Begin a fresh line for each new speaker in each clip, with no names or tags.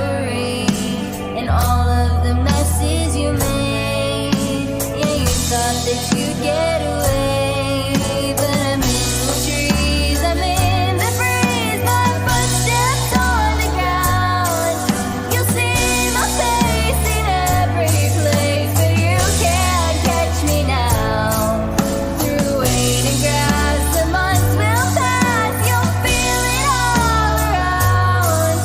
misery and all of the messes you made. Yeah, you thought that you'd get away, but I'm in the trees, I'm in the breeze, my footsteps on the ground. You'll see my face in every place, but you can't catch me now. Through waiting grass, the months will pass, you'll feel it all around.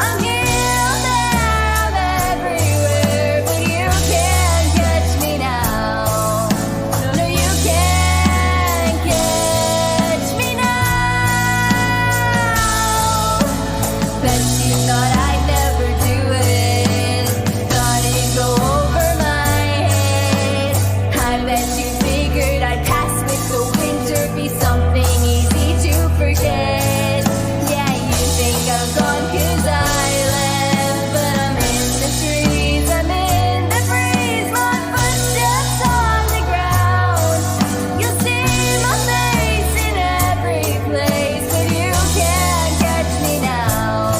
I'm here, I'm there, I'm everywhere, but you can't catch me now. No, you can't catch me now. Bet you thought I'd never do it, thought it'd go over my head. I bet you figured I'd pass with the winter, be something easy to forget. Yeah, you think I'm gone 'cause I left, but I'm in the trees, I'm in the breeze, my footsteps on the ground. You'll see my face in every place, but you can't catch me now.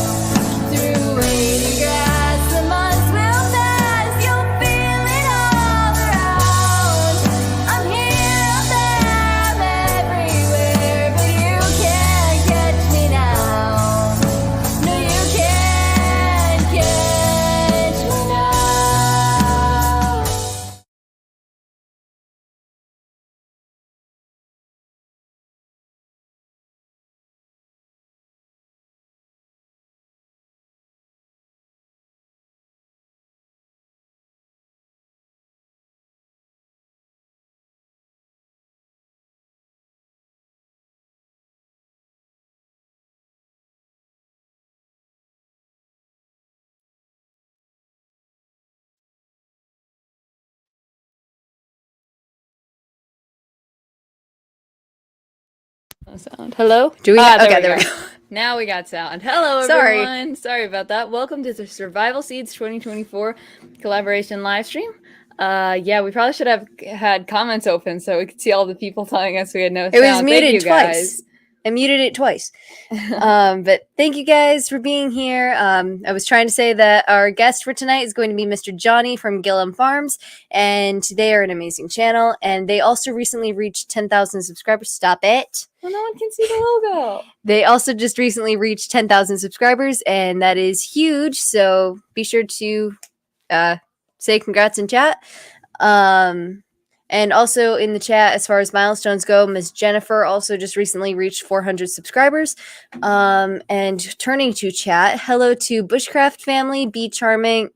Through waiting grass, the months will pass, you'll feel it all around. I'm here, I'm there, I'm everywhere, but you can't catch me now. No, you can't catch me now.
Sound. Hello?
Do we
Ah,
okay, there we go.
Now we got sound. Hello,
Sorry.
everyone. Sorry about that. Welcome to the Survival Seeds 2024 collaboration live stream. Yeah, we probably should have had comments open so we could see all the people telling us we had no sound.
It was
Thank
muted
you,
twice.
guys.
I muted it twice. But thank you guys for being here. I was trying to say that our guest for tonight is going to be Mr. Johnny from Gilliam Farms, and they are an amazing channel, and they also recently reached 10,000 subscribers. Stop it.
Well, no one can see the logo.
They also just recently reached 10,000 subscribers, and that is huge, so be sure to say congrats in chat. And also in the chat, as far as milestones go, Miss Jennifer also just recently reached 400 subscribers. And turning to chat, hello to Bushcraft family, Be Charming.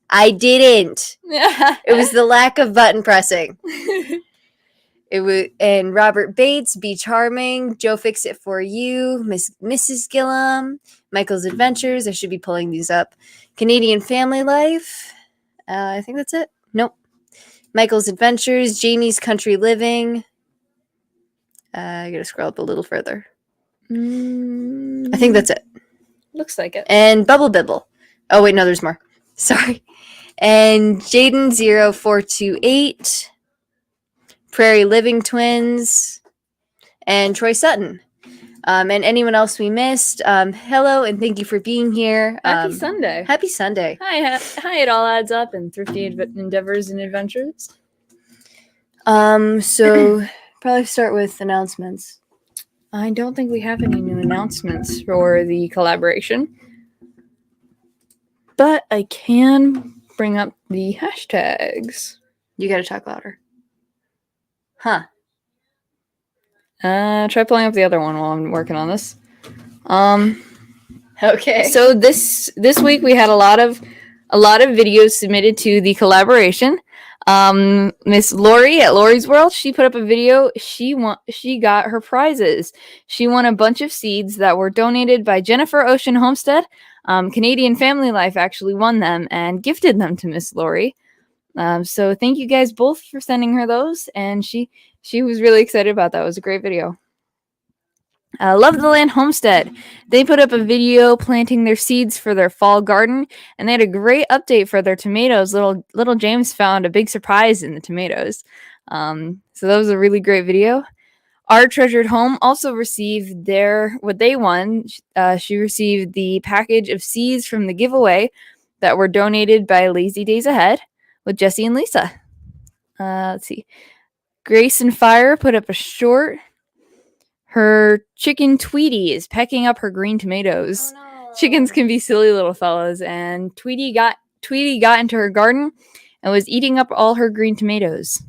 I didn't. It was the lack of button pressing. It was, and Robert Bates, Be Charming, Joe Fix It For You, Mrs. Gilliam, Michael's Adventures. I should be pulling these up. Canadian Family Life. I think that's it. Nope. Michael's Adventures, Jamie's Country Living. I gotta scroll up a little further. I think that's it.
Looks like it.
And Bubble Bibble. Oh, wait, no, there's more. Sorry. And Jaden0428. Prairie Living Twins. And Troy Sutton. And anyone else we missed, hello and thank you for being here.
Happy Sunday.
Happy Sunday.
Hi, it all adds up in thrifty endeavors and adventures.
So probably start with announcements.
I don't think we have any new announcements for the collaboration, but I can bring up the hashtags.
You gotta talk louder. Huh.
Try pulling up the other one while I'm working on this.
Okay.
So this week we had a lot of videos submitted to the collaboration. Miss Lori at Lori's World, she put up a video. She got her prizes. She won a bunch of seeds that were donated by Jennifer Ocean Homestead. Canadian Family Life actually won them and gifted them to Miss Lori. So thank you guys both for sending her those, and she was really excited about that. It was a great video. Love the Land Homestead. They put up a video planting their seeds for their fall garden, and they had a great update for their tomatoes. Little James found a big surprise in the tomatoes. So that was a really great video. Our Treasured Home also received what they won. She received the package of seeds from the giveaway that were donated by Lazy Days Ahead with Jesse and Lisa. Let's see. Grace and Fire put up a short. Her chicken Tweety is pecking up her green tomatoes.
Oh, no.
Chickens can be silly little fellas, and Tweety got into her garden and was eating up all her green tomatoes.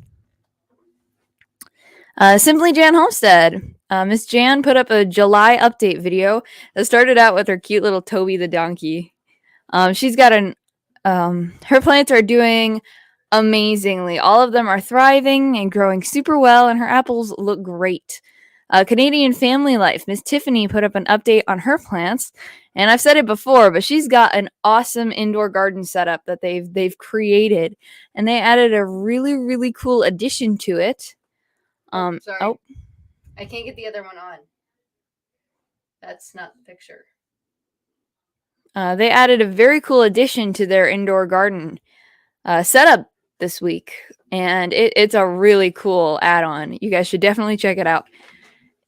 Simply Jan Homestead. Miss Jan put up a July update video that started out with her cute little Toby the donkey. She's got her plants are doing amazingly. All of them are thriving and growing super well, and her apples look great. Canadian Family Life. Miss Tiffany put up an update on her plants, and I've said it before, but she's got an awesome indoor garden setup that they've created, and they added a really, really cool addition to it.
Sorry.
Oh,
I can't get the other one on. That's not the picture.
They added a very cool addition to their indoor garden setup this week, and it's a really cool add-on. You guys should definitely check it out.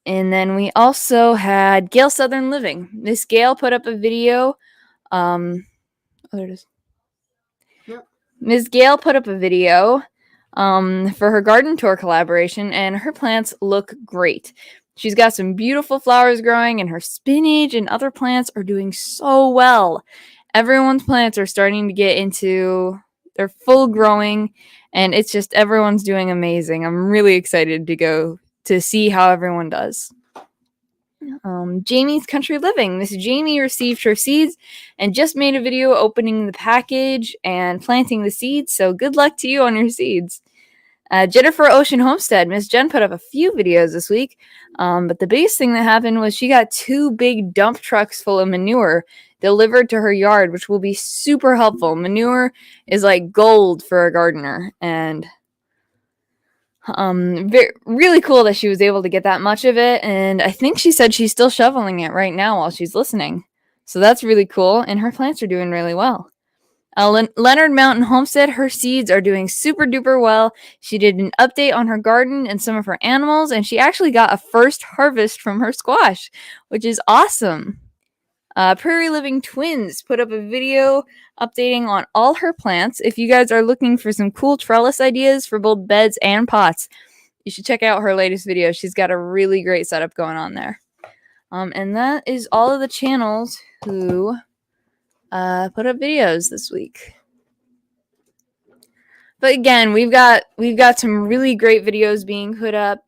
And then we also had Gail Southern Living. Miss Gail put up a video. Oh, there it is.
Yep.
Ms. Gail put up a video for her garden tour collaboration, and her plants look great. She's got some beautiful flowers growing, and her spinach and other plants are doing so well. Everyone's plants are starting to get into their full growing, and it's just everyone's doing amazing. I'm really excited to go to see how everyone does. Jamie's Country Living. Miss Jamie received her seeds and just made a video opening the package and planting the seeds, so good luck to you on your seeds. Jennifer Ocean Homestead. Miss Jen put up a few videos this week, but the biggest thing that happened was she got 2 big dump trucks full of manure delivered to her yard, which will be super helpful. Manure is like gold for a gardener, and really cool that she was able to get that much of it, and I think she said she's still shoveling it right now while she's listening. So that's really cool, and her plants are doing really well. Leonard Mountain Homestead, her seeds are doing super duper well. She did an update on her garden and some of her animals, and she actually got a first harvest from her squash, which is awesome. Prairie Living Twins put up a video updating on all her plants. If you guys are looking for some cool trellis ideas for both beds and pots, you should check out her latest video. She's got a really great setup going on there. And that is all of the channels who put up videos this week. But again, we've got some really great videos being put up,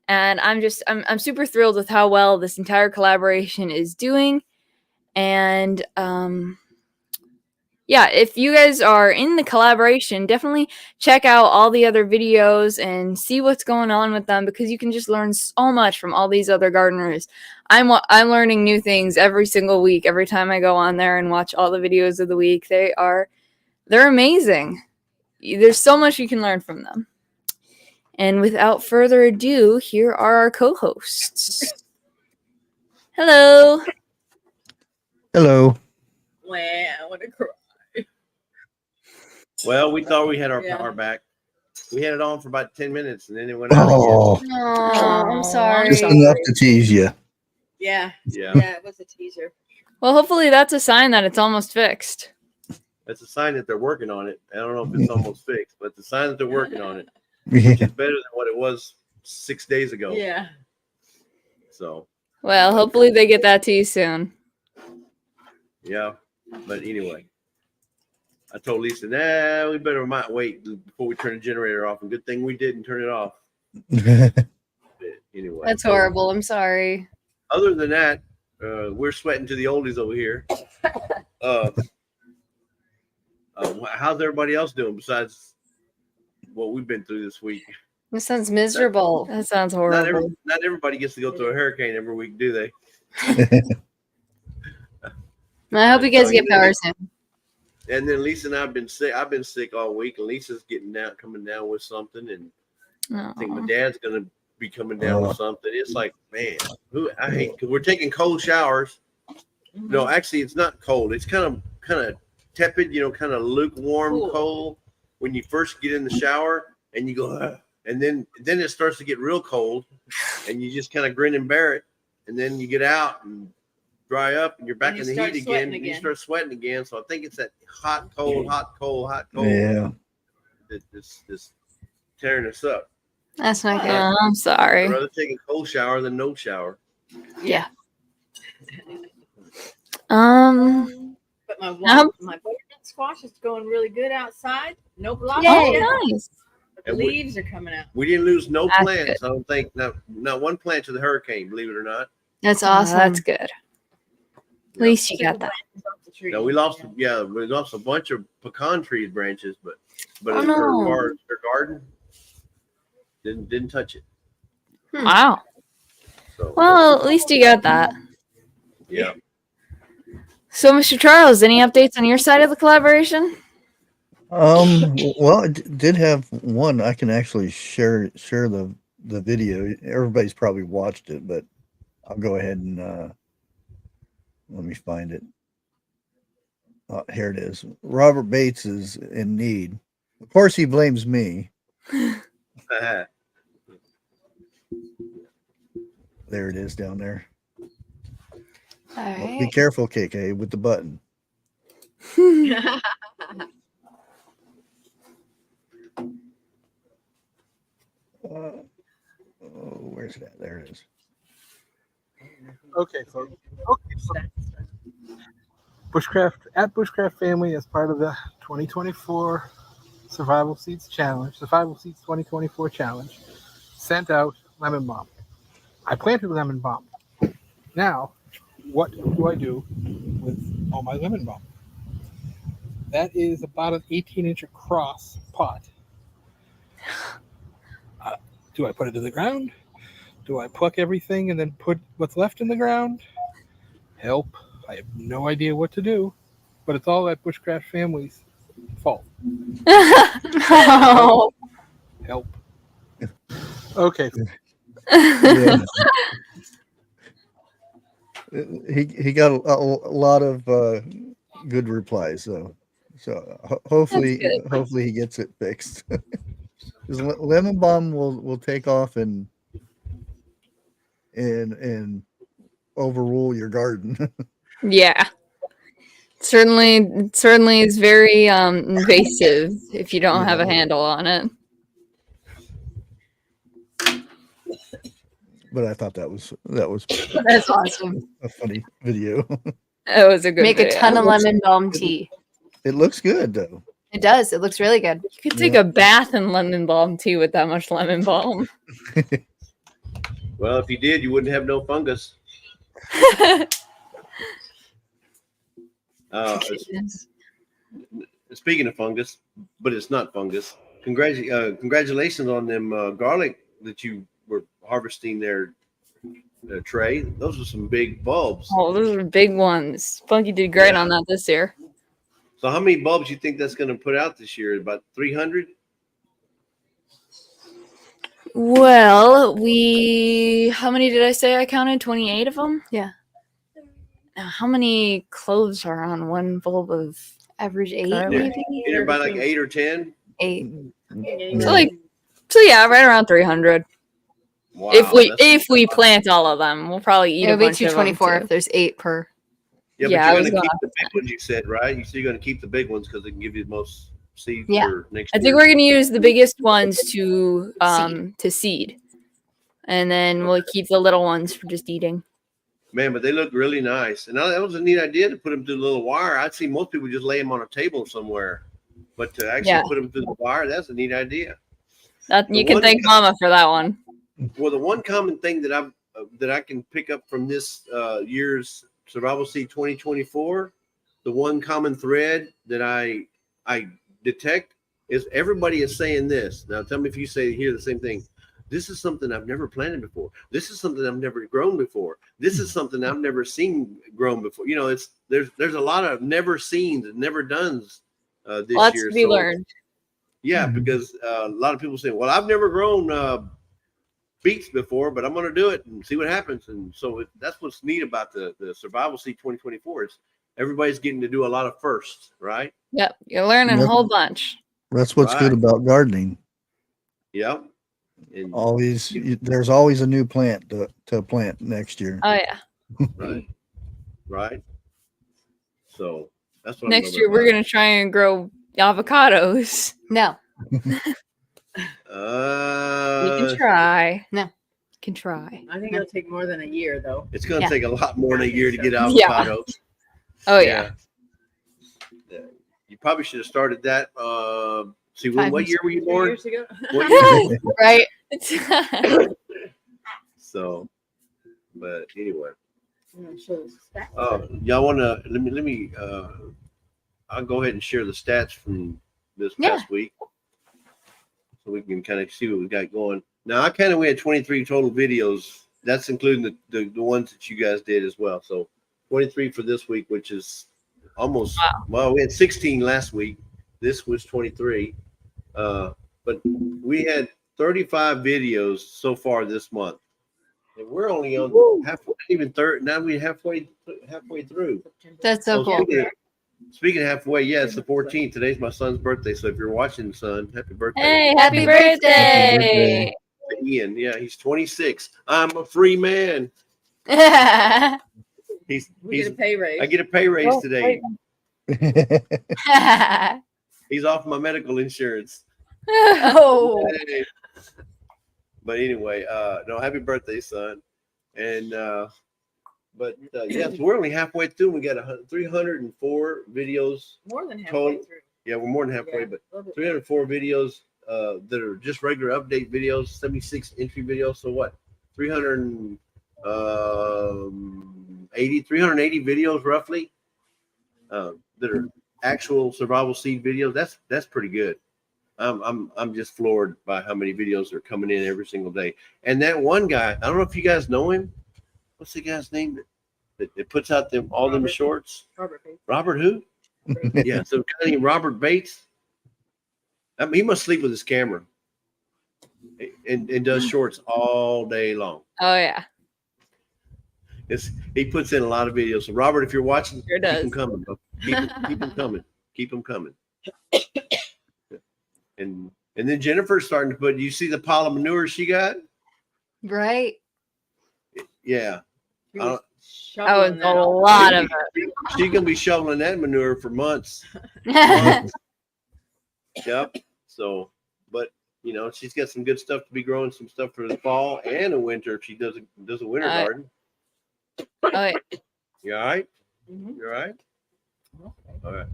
and I'm super thrilled with how well this entire collaboration is doing. And yeah, if you guys are in the collaboration, definitely check out all the other videos and see what's going on with them, because you can just learn so much from all these other gardeners. I'm learning new things every single week. Every time I go on there and watch all the videos of the week, they're amazing. There's so much you can learn from them. And without further ado, here are our co-hosts. Hello.
Hello.
Wow, what a cry.
Well, we thought we had our power back. We had it on for about 10 minutes, and then it went out
Oh,
again.
Oh, I'm sorry.
just enough to tease you.
Yeah,
Yeah,
it was a teaser.
Well, hopefully that's a sign that it's almost fixed.
that's a sign that they're working on it. I don't know if it's almost fixed, but it's a sign that they're working on it.
Yeah.
It's better than what it was 6 days ago.
Yeah.
So,
Well, hopefully they get that to you soon.
yeah. But anyway, I told Lisa, we might wait before we turn the generator off. And good thing we didn't turn it off. But anyway.
That's horrible. I'm sorry.
Other than that, we're sweating to the oldies over here. How's everybody else doing besides what we've been through this week?
This sounds miserable.
That sounds horrible.
Not everybody gets to go through a hurricane every week, do they?
I hope you guys get power soon.
And then Lisa and I've been sick. I've been sick all week, and Lisa's coming down with something, and I think my dad's gonna be coming down with something. It's like, man, I hate, because we're taking cold showers. No, actually, it's not cold. It's kind of tepid, kind of lukewarm cold when you first get in the shower, and you go, ugh. And then it starts to get real cold, and you just kind of grin and bear it. And then you get out, and dry up, and you're back
And
in
you
the
start
heat
sweating
again. You
again.
start sweating again. So I think it's that hot, cold
Yeah.
that's tearing us up.
That's not good.
I'm
I'd
sorry.
rather take a cold shower than no shower.
Yeah.
But my
Um,
butternut squash is going really good outside. No blossom
Yay.
yet,
Oh, nice.
but the
And we-
leaves are coming out.
We didn't lose no
That's
plants. I don't think not one plant to the hurricane. Believe it or not.
That's
Oh,
awesome.
that's good. At least you got that.
No, we lost. Yeah, we lost a bunch of pecan tree branches, but
Oh,
as
no.
far as her garden, didn't touch it.
Wow.
So
Well, at least you got that.
yeah.
So, Mr. Charles, any updates on your side of the collaboration?
Well, I did have one. I can actually share the video. Everybody's probably watched it, but I'll go ahead and let me find it. Here it is. Robert Bates is in need. Of course, he blames me. There it is down there.
All
Be
right.
careful, KK, with the button. Where's that? There it is.
Okay, folks. Bushcraft Family, as part of the 2024 Survival Seeds Challenge, Survival Seeds 2024 Challenge, sent out lemon balm. I planted lemon balm. Now, what do I do with all my lemon balm? That is about an 18-inch across pot. Do I put it in the ground? Do I pluck everything and then put what's left in the ground? Help. I have no idea what to do, but it's all that Bushcraft Family's fault.
Oh.
Help. Okay.
Yeah. He got a lot of good replies, so hopefully he gets it fixed. 'Cause lemon balm will take off and overrule your garden.
Yeah. Certainly is very invasive if you don't have a handle on it.
But I thought that was
That's awesome.
a funny video.
It was a good
Make a
video.
ton of lemon balm tea.
It looks good though.
It does. It looks really good.
You could take a bath in lemon balm tea with that much lemon balm.
Well, if you did, you wouldn't have no fungus. Speaking of fungus, but it's not fungus. Congratulations on them garlic that you were harvesting there, Trey. Those are some big bulbs.
Oh, those are big ones. Spunky did great on that this year.
So how many bulbs you think that's going to put out this year? About 300?
Well, how many did I say I counted? 28 of them?
Yeah.
Now, how many cloves are on one bulb of
Average 8,
garlic?
maybe?
Either by like 8 or 10?
8.
So yeah, right around 300.
Wow,
if we plant all of them, we'll probably eat
It'll
a
be
bunch of them
224
too.
if there's 8 per.
Yeah,
Yeah, I
but
was
you're going to
gonna
keep the big ones, you said, right? So you're going to keep the big ones because they can give you the most seeds
Yeah.
for next
I
year.
think we're gonna use the biggest ones to seed, and then we'll keep the little ones for just eating.
Man, but they look really nice. And that was a neat idea to put them through the little wire. I'd see most people just lay them on a table somewhere. But to actually put them through the wire, that's a neat idea.
You can thank Mama for that one.
Well, the one common thing that I can pick up from this year's Survival Seed 2024, the one common thread that I detect is everybody is saying this. Now, tell me if you hear the same thing. This is something I've never planted before. This is something I've never grown before. This is something I've never seen grown before. You know, there's a lot of never seens and never dones this
Lots
year.
to be learned.
Yeah, because a lot of people say, "Well, I've never grown beets before, but I'm going to do it and see what happens." And so that's what's neat about the Survival Seed 2024. It's everybody's getting to do a lot of firsts, right?
Yep, you're learning a whole bunch.
That's what's good about gardening.
Yep. And
there's always a new plant to plant next year.
Oh yeah.
Right. right? So that's what
Next
I'm
year, we're going to try and grow avocados.
No.
You
Uh,
can try.
No.
Can try.
I think it'll take more than a year, though.
it's going to
Yeah.
take a lot more than a year to get
Yeah.
avocados.
Oh, yeah.
Yeah. You probably should have started that. See,
Five
what year were you
2
born?
years ago.
What year?
Right.
So, but anyway.
I'm gonna show the stats.
Oh, y'all want to let me I'll go ahead and share the stats from this past week, so we can kind of see what we got going. Now, we had 23 total videos. That's including the ones that you guys did as well. So 23 for this week, which is almost well, we had 16 last week. This was 23, but we had 35 videos so far this month. And we're only on halfway, even third. Now we're halfway through.
That's so cool.
Speaking of halfway, yeah, it's the 14th. Today's my son's birthday. So if you're watching, son, happy birthday.
Hey,
Happy
happy
birthday.
birthday.
Ian, yeah, he's 26. I'm a free man.
We get a pay raise.
I get a pay raise today. He's off my medical insurance.
Oh.
Hey. But anyway, no, happy birthday, son. And but yeah, so we're only halfway through. We got 304 videos.
More than halfway
total.
through.
Yeah, we're more than halfway,
Yeah,
but
a little bit.
304 videos that are just regular update videos, 76 entry videos. So what? 380 videos roughly that are actual survival seed videos. That's pretty good. I'm just floored by how many videos are coming in every single day. And that one guy, I don't know if you guys know him. What's the guy's name that puts out all them shorts?
Robert Bates.
Robert who? Yeah, so guy named Robert Bates. I mean, he must sleep with his camera and does shorts all day long.
Oh, yeah.
He puts in a lot of videos. So Robert, if you're watching,
Sure does.
keep them coming. Bro. Keep them coming. Keep them coming. And then Jennifer's starting to put. You see the pile of manure she got?
Right.
Yeah.
He was
That was
shoveling
a
that all
lot
day.
of it.
She's gonna be shoveling that manure for months. Yep. So, but she's got some good stuff to be growing, some stuff for the fall and the winter. If she does a winter garden.
Oh, yeah.
You all right?
Mhm.
You all right? All right.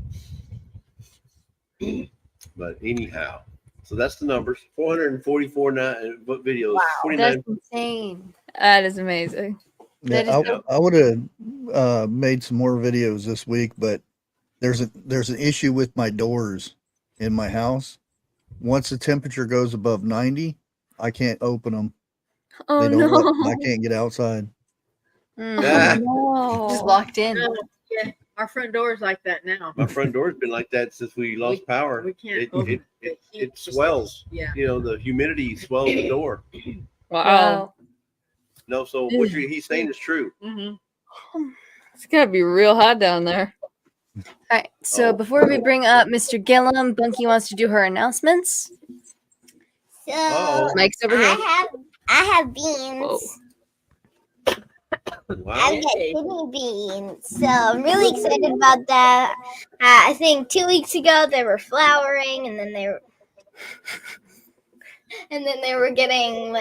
But anyhow, so that's the numbers. 444 videos.
Wow,
49.
that's insane.
That is amazing.
That
Yeah,
is so-
I would have made some more videos this week, but there's an issue with my doors in my house. Once the temperature goes above 90, I can't open them.
Oh,
They don't
no.
I can't get outside.
Ah,
Just
No.
locked in.
No, yeah, our front door is like that now.
my front door's been like that since we lost power.
We can't
It
open the heat
it
just-
swells.
Yeah.
The humidity swells the door.
Wow.
No, so what he's saying is true.
Mm-hmm.
It's got to be real hot down there.
All right. So
Oh.
before we bring up Mr. Gilliam, Bunky wants to do her announcements.
So
Uh-oh.
Mike's over here.
I have beans.
Whoa.
Wow.
I've got kidney beans. So I'm really excited about that. I think 2 weeks ago they were flowering, and then they were getting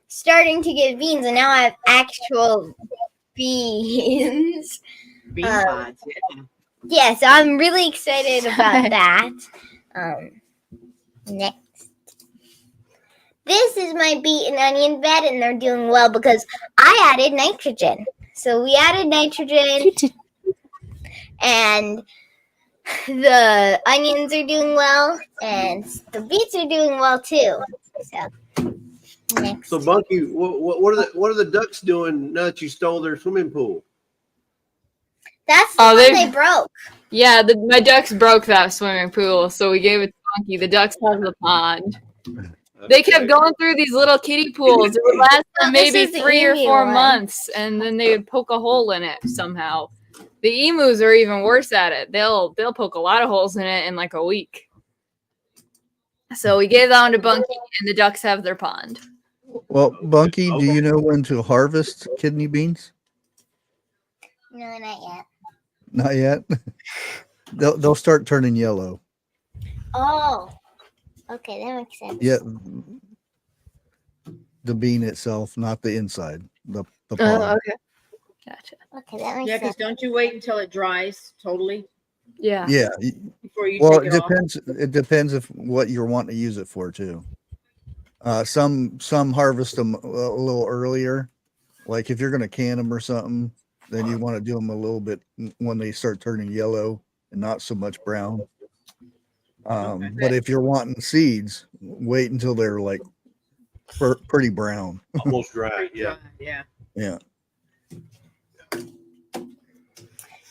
starting to get beans, and now I have actual beans.
Bean
Um,
pods. Yeah.
Yeah, so I'm really excited about that. Next. This is my beet and onion bed, and they're doing well because I added nitrogen. So we added nitrogen, and the onions are doing well, and the beets are doing well too. So next.
So Bunky, what are the ducks doing now that you stole their swimming pool?
That's the
Oh,
one
they-
they broke.
Yeah, my ducks broke that swimming pool, so we gave it to Monkey. The ducks have the pond. They kept going through these little kiddie pools. It would last them
This
maybe
is the
3 or
emu
4
one.
months, and then they would poke a hole in it somehow. The emus are even worse at it. They'll poke a lot of holes in it in like a week. So we gave that one to Bunky, and the ducks have their pond.
Well, Bunky, do you know when to harvest kidney beans?
No, not yet.
Not yet. They'll start turning yellow.
Oh, okay, that makes sense.
Yeah, the bean itself, not the inside. The
Oh,
pod.
okay. Gotcha.
Okay, that makes
Yeah, because
sense.
don't you wait until it dries totally
Yeah.
Yeah.
before you
Well,
take
it
it off?
depends. It depends if what you're wanting to use it for too. Some harvest them a little earlier. Like if you're going to can them or something, then you want to do them a little bit when they start turning yellow and not so much brown. But if you're wanting seeds, wait until they're like pretty brown.
Almost dry. Yeah.
Yeah.
Yeah.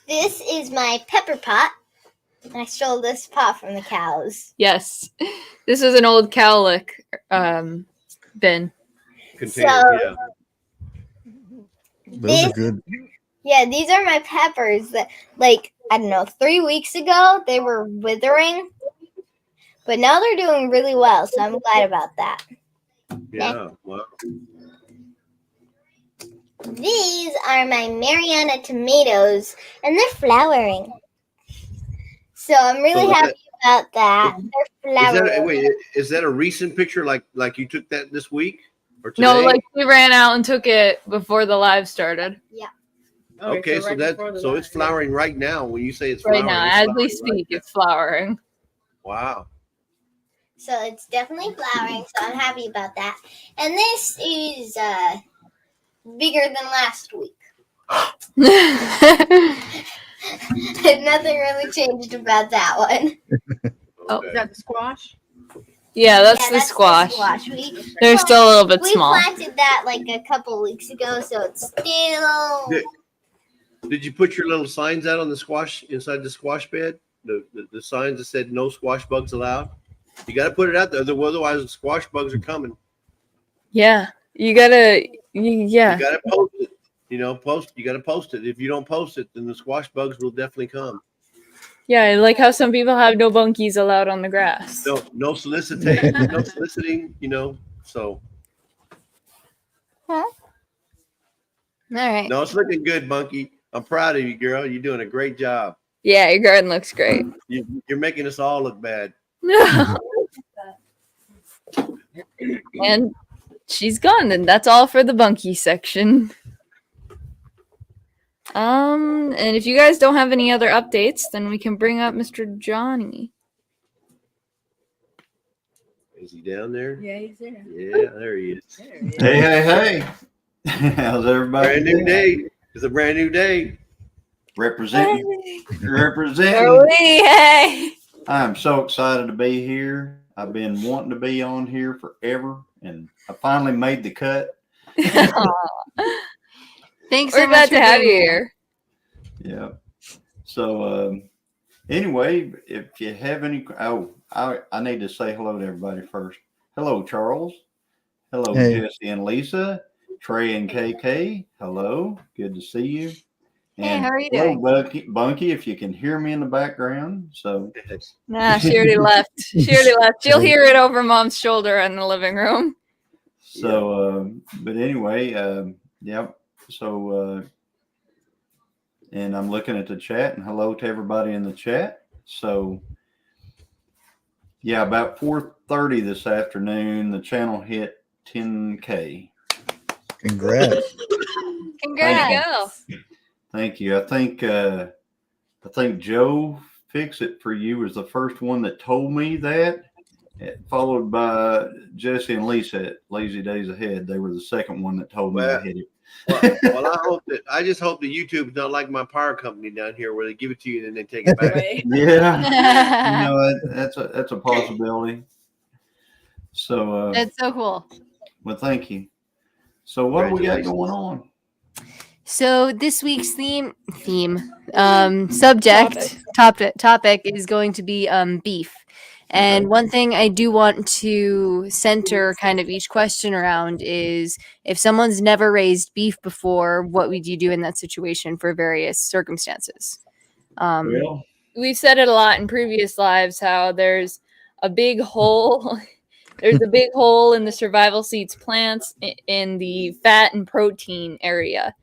This is my pepper pot. I stole this pot from the cows.
Yes. This is an old cowlick bin.
Container.
So-
Yeah.
Those are good.
Yeah, these are my peppers that, like, I don't know, 3 weeks ago they were withering, but now they're doing really well, so I'm glad about that.
Yeah. Wow.
These are my Mariana tomatoes, and they're flowering. So I'm really
So is
happy about that. They're
Is
flowering.
that wait? Is that a recent picture? Like you took that this week or today?
No, like we ran out and took it before the live started.
Okay, so
right
that
before the
so
live,
it's flowering right now. When you say it's
Right
flowering,
now,
it's
as
flowering
we
right
speak,
now.
it's flowering.
Wow.
So it's definitely flowering, so I'm happy about that. And this is bigger than last week. Nothing really changed about that one.
Oh,
Is that the squash?
Yeah, that's
Yeah,
the squash.
We
They're still a little bit
we
small.
planted that like a couple weeks ago, so it's still.
Did you put your little signs out on the squash inside the squash bed? The signs that said no squash bugs allowed. You got to put it out there, otherwise the squash bugs are coming.
Yeah, you gotta. Yeah,
You got to post it. You got to post it. If you don't post it, then the squash bugs will definitely come.
yeah. Like how some people have no bunkies allowed on the grass.
No solicitation, no soliciting. So
All right.
no, it's looking good, Monkey. I'm proud of you, girl. You're doing a great job.
Yeah, your garden looks great.
You're making us all look bad.
And she's gone, and that's all for the bunkie section. And if you guys don't have any other updates, then we can bring up Mr. Johnny.
Is he down there?
Yeah, he's there.
Yeah, there he is.
There he is.
Hey. How's everybody?
Brand new
doing?
day. It's a brand new day.
Representing.
Hey!
I'm so excited to be here. I've been wanting to be on here forever, and I finally made the cut.
Thanks
We're
so
glad
much
to
for
have you
being
here.
Yeah. So, anyway, if you have any, I need to say hello to everybody first. Hello, Charles. Hello,
Hey.
Jesse and Lisa. Trey and KK. Hello. Good to see you.
Hey,
And
how are you
hello,
doing?
Bunky, if you can hear me in the background. So,
Nah, she already left. She'll hear it over Mom's shoulder in the living room.
but anyway, yep. So, and I'm looking at the chat, and hello to everybody in the chat. So, yeah, about 4:30 this afternoon, the channel hit 10K.
Congrats.
Congrats.
Thank you. I think Joe Fix It For You was the first one that told me that, followed by Jesse and Lisa at Lazy Days Ahead. They were the second one that told me I hit it.
Well, I just hope that YouTube's not like my power company down here, where they give it to you and then they take it back.
Right.
Yeah, that's a possibility. So,
That's so cool.
well, thank you. So, what do we got going on?
So this week's topic is going to be beef. And one thing I do want to center kind of each question around is, if someone's never raised beef before, what would you do in that situation for various circumstances?
Well,
We've said it a lot in previous lives how there's a big hole. There's a big hole in the survival seeds plants in the fat and protein area.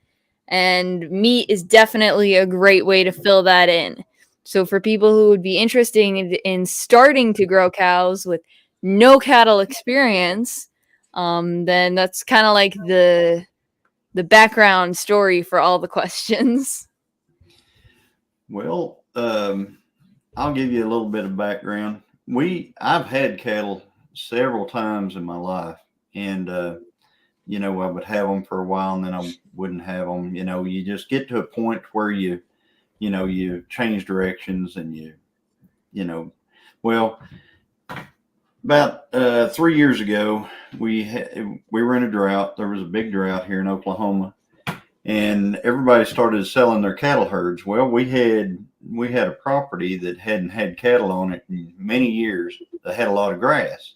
and meat is definitely a great way to fill that in. So for people who would be interested in starting to grow cows with no cattle experience, then that's kind of like the background story for all the questions.
Well, I'll give you a little bit of background. I've had cattle several times in my life, and you know, I would have them for a while and then I wouldn't have them. You know, you just get to a point where you change directions and you know, well, about 3 years ago, we were in a drought. There was a big drought here in Oklahoma, and everybody started selling their cattle herds. Well, we had a property that hadn't had cattle on it in many years that had a lot of grass.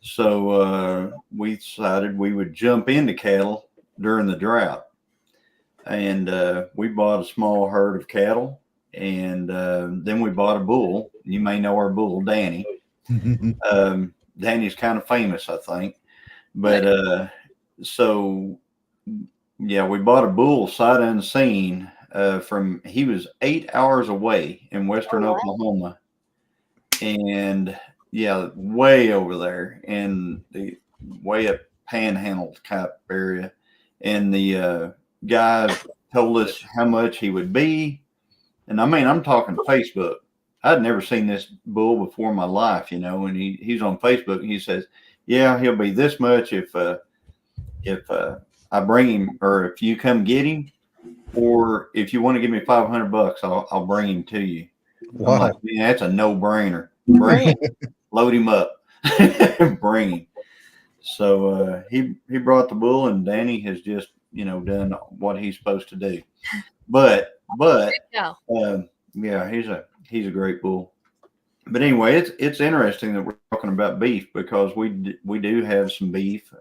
So we decided we would jump into cattle during the drought, and we bought a small herd of cattle, and then we bought a bull. You may know our bull, Danny. Danny's kind of famous, I think, but so yeah, we bought a bull sight unseen he was 8 hours away in western Oklahoma, and yeah, way over there in the way up Panhandle type area, and the guy told us how much he would be, and I mean, I'm talking Facebook. I'd never seen this bull before in my life, you know, and he's on Facebook and he says, yeah, he'll be this much if I bring him, or if you come get him, or if you want to give me $500, I'll bring him to you.
Wow.
I'm like, man, that's a no-brainer. Bring him, load him up, bring him. So he brought the bull, and Danny has just, you know, done what he's supposed to do. But yeah, he's a great bull. But anyway, it's interesting that we're talking about beef, because we do have some beef.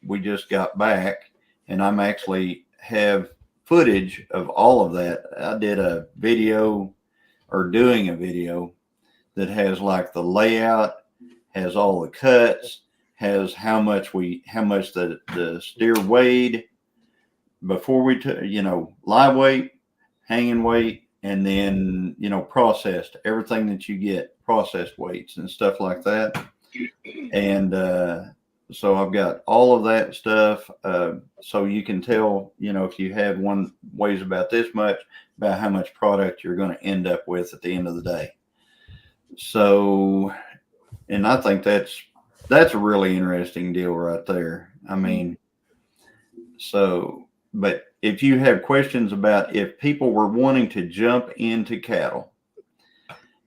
We just got back, and I'm actually have footage of all of that. I did a video, or doing a video, that has like the layout, has all the cuts, has how much the steer weighed before we took, you know, live weight, hanging weight, and then, you know, processed, everything that you get, processed weights and stuff like that. And so I've got all of that stuff. So you can tell, you know, if you have one weighs about this much, about how much product you're going to end up with at the end of the day. So, and I think that's a really interesting deal right there. I mean, so, but if you have questions about if people were wanting to jump into cattle,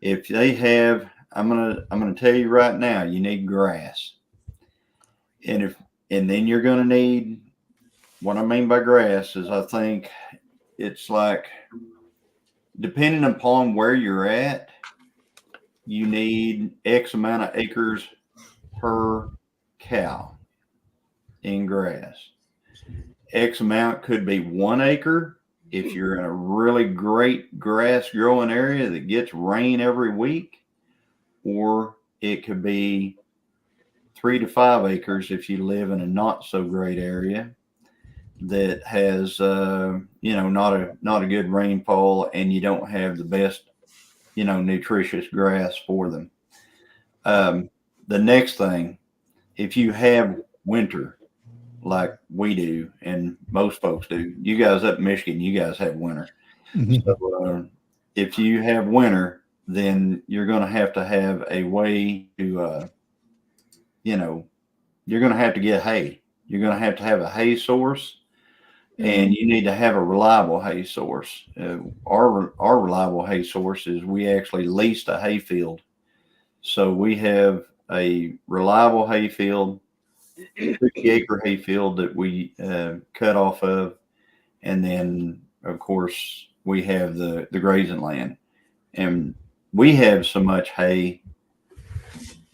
if they have, I'm gonna tell you right now, you need grass. And then you're going to need, what I mean by grass is, I think it's like, depending upon where you're at, you need X amount of acres per cow in grass. X amount could be 1 acre if you're in a really great grass growing area that gets rain every week, or it could be 3 to 5 acres if you live in a not so great area that has you know, not a good rainfall, and you don't have the best, you know, nutritious grass for them. The next thing, if you have winter like we do, and most folks do, you guys up in Michigan, you guys have winter. So if you have winter, then you're going to have a way to you know, you're going to have to get hay. You're going to have a hay source, and you need to have a reliable hay source. Our reliable hay source is we actually leased a hay field. So we have a reliable hay field, 50-acre hay field that we cut off of. And then, of course, we have the grazing land. And we have so much hay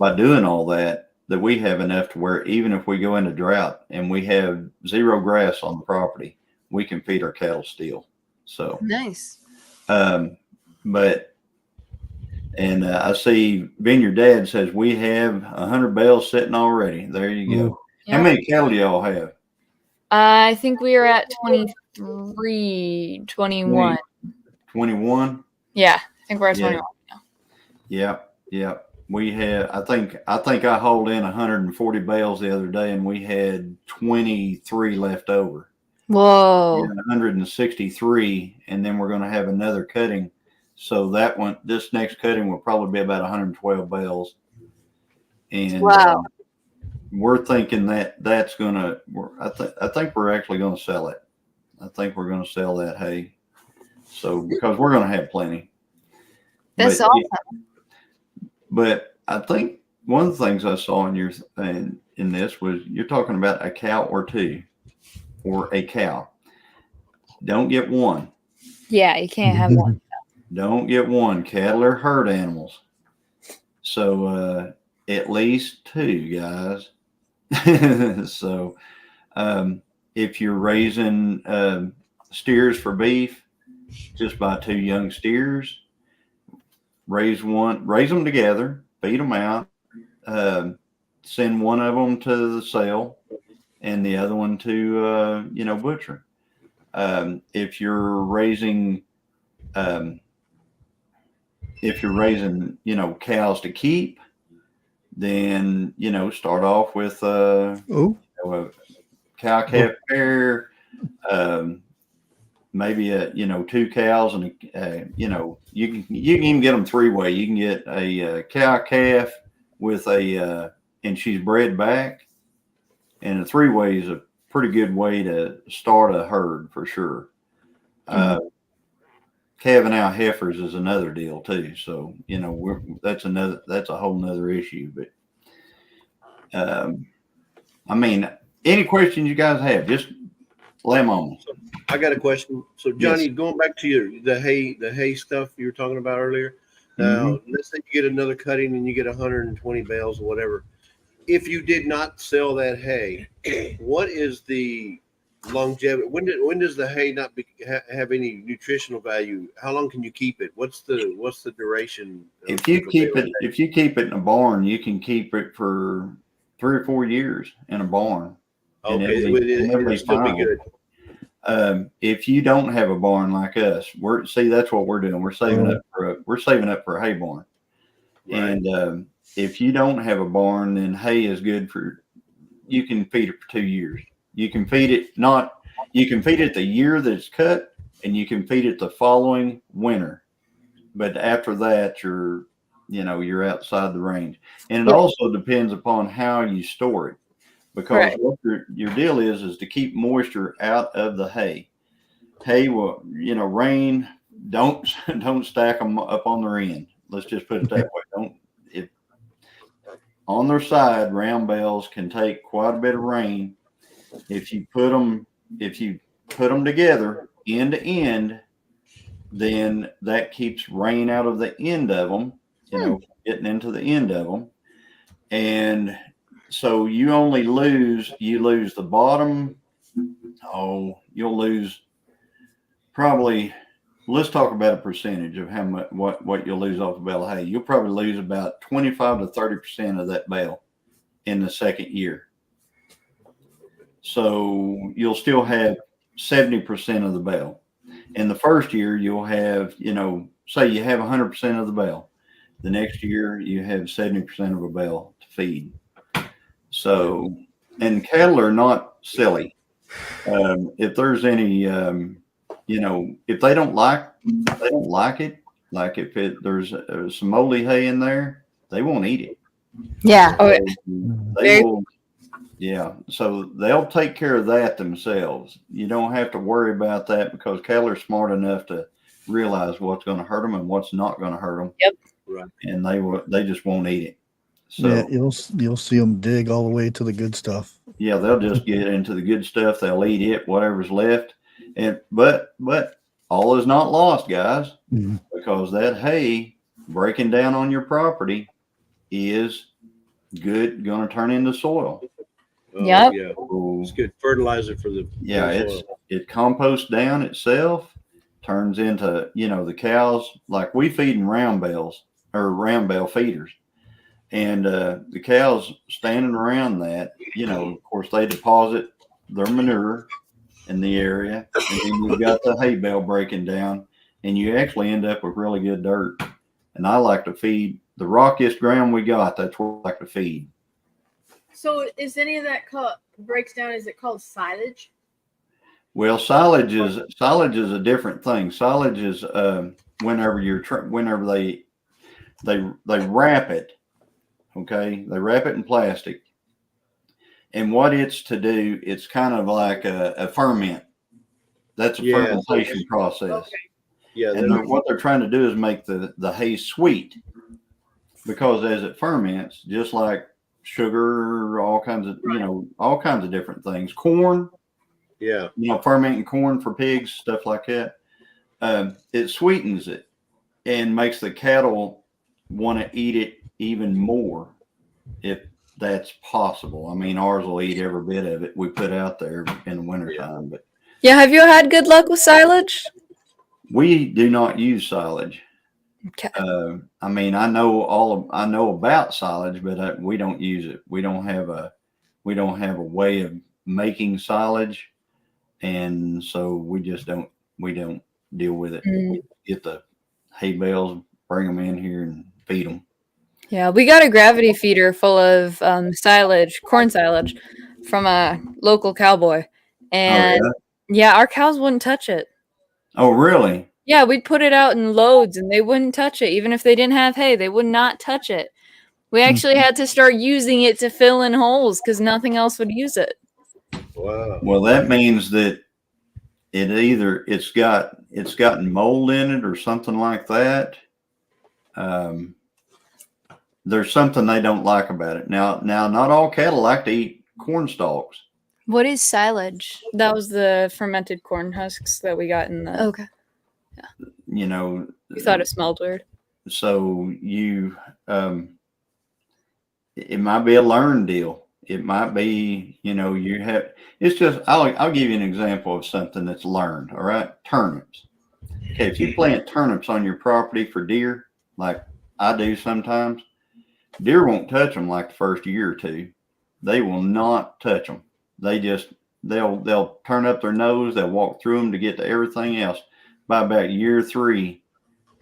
by doing all that we have enough to where even if we go into drought and we have zero grass on the property, we can feed our cattle still. So
nice.
I see Vineyard Dad says we have 100 bales sitting already. There you go.
Yep.
How many cattle do y'all have?
I think we are at 23, 21.
21.
Yeah, I think we're at
Yeah.
21 now.
Yeah. We had, I think I hauled in 140 bales the other day, and we had 23 left over.
Whoa.
163, and then we're going to have another cutting. So this next cutting will probably be about 112 bales. And
wow.
We're thinking that's going to, I think we're actually going to sell it. I think we're going to sell that hay. So, because we're going to have plenty.
That's awesome.
But I think one of the things I saw in this was you're talking about a cow or two, or a cow. Don't get one.
Yeah, you can't have one.
Don't get one. Cattle are herd animals. So at least two, guys. So if you're raising steers for beef, just buy 2 young steers. Raise them together, feed them out, send one of them to the sale and the other one to, butcher. If you're raising, cows to keep, then, start off with, a cow calf pair, maybe 2 cows, and you can even get them 3-way. You can get a cow calf with and she's bred back, and a 3-way is a pretty good way to start a herd for sure. Calving out heifers is another deal too. So that's a whole nother issue. But any questions you guys have, just lay them on.
I got a question. So Johnny, going back to the hay stuff you were talking about earlier. Now, let's say you get another cutting and you get 120 bales or whatever. If you did not sell that hay, what is the longevity? When does the hay not have any nutritional value? How long can you keep it? What's the duration?
If you keep it in a barn, you can keep it for 3 or 4 years in a barn.
Okay, it'll still be good.
If you don't have a barn like us, that's what we're doing. We're saving up for a hay barn. Right. And if you don't have a barn, then hay is good you can feed it for 2 years. You can feed it the year that it's cut, and you can feed it the following winter. But after that, you're outside the range. And it also depends upon how you store it. Because what your deal is to keep moisture out of the hay. Hay will, rain. Don't stack them up on their end. Let's just put it that way. On their side, round bales can take quite a bit of rain. If you put them together end to end, then that keeps rain out of the end of them. Getting into the end of them, and so you lose the bottom. You'll lose probably, let's talk about a percentage of how much, what you'll lose off a bale of hay. You'll probably lose about 25 to 30% of that bale in the second year. So you'll still have 70% of the bale. In the first year, you'll have, say you have 100% of the bale. The next year, you have 70% of a bale to feed. So, and cattle are not silly. If there's any, if they don't like it, like if there's some moldy hay in there, they won't eat it.
Yeah.
So they will. Yeah. So they'll take care of that themselves. You don't have to worry about that, because cattle are smart enough to realize what's going to hurt them and what's not going to hurt them.
Yep.
Right.
And they just won't eat it. So
yeah, you'll see them dig all the way to the good stuff.
Yeah, they'll just get into the good stuff. They'll eat it, whatever's left. But all is not lost, guys, because that hay breaking down on your property is going to turn into soil.
Yeah,
it's good fertilizer for the
it composts down itself, turns into the cows. Like we feed in round bales or round bale feeders. And the cows standing around that, of course, they deposit their manure in the area, and then you've got the hay bale breaking down, and you actually end up with really good dirt. And I like to feed the rockiest ground we got. That's what I like to feed.
So is any of that breaks down? Is it called silage?
Well, silage is a different thing. Silage is whenever they wrap it. Okay, they wrap it in plastic, and what it's to do, it's kind of like a ferment. That's a fermentation process.
Okay.
Yeah,
and what they're trying to do is make the hay sweet, because as it ferments, just like sugar, all kinds of all kinds of different things, corn.
Yeah,
fermenting corn for pigs, stuff like that. It sweetens it and makes the cattle want to eat it even more, if that's possible. I mean, ours will eat every bit of it we put out there in the wintertime. But
Yeah, have you had good luck with silage?
we do not use silage.
Okay.
I mean, I know about silage, but we don't use it. We don't have a way of making silage, and so we don't deal with it. We get the hay bales, bring them in here, and feed them.
Yeah, we got a gravity feeder full of silage, corn silage, from a local cowboy, and yeah, our cows wouldn't touch it.
Oh, really?
Yeah, we'd put it out in loads and they wouldn't touch it. Even if they didn't have hay, they would not touch it. We actually had to start using it to fill in holes because nothing else would use it.
wow.
Well, that means that it's gotten mold in it or something like that. There's something they don't like about it. Now, not all cattle like to eat corn stalks.
What is silage? That was the fermented corn husks that we got in the.
Okay.
You
thought it smelled weird.
So it might be a learned deal. It might be, it's just, I'll give you an example of something that's learned. All right. Turnips. Okay. If you plant turnips on your property for deer, like I do sometimes, deer won't touch them like the first year or two. They will not touch them. They'll turn up their nose. They'll walk through them to get to everything else. By about year 3,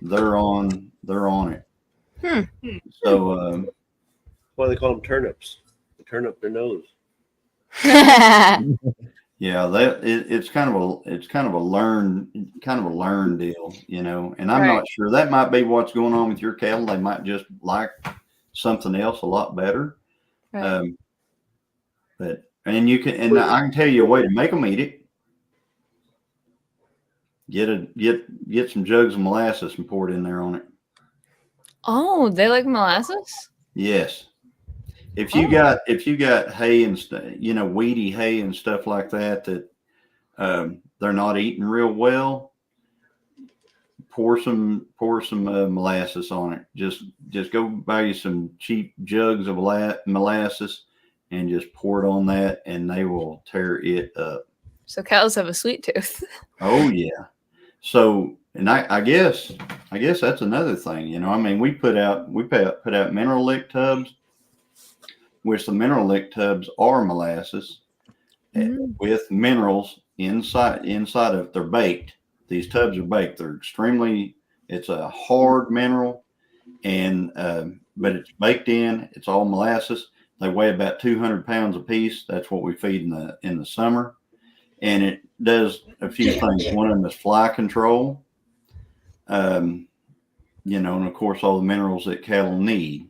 they're on it. So,
why they call them turnips? They turn up their nose.
yeah, it's kind of a learned deal, and I'm not sure. That might be what's going on with your cattle. They might just like something else a lot better.
Right.
I can tell you a way to make them eat it. Get some jugs of molasses and pour it in there on it.
Oh, they like molasses?
Yes. If you got hay and weedy hay and stuff like that they're not eating real well, pour some molasses on it. Just go buy you some cheap jugs of molasses and just pour it on that, and they will tear it up.
So cows have a sweet tooth.
Oh yeah. So, and I guess that's another thing. I mean, we put out mineral lick tubs, which the mineral lick tubs are molasses with minerals inside of. They're baked. These tubs are baked. It's a hard mineral, and but it's baked in. It's all molasses. They weigh about 200 pounds a piece. That's what we feed in the summer. And it does a few things. One of them is fly control, and of course all the minerals that cattle need.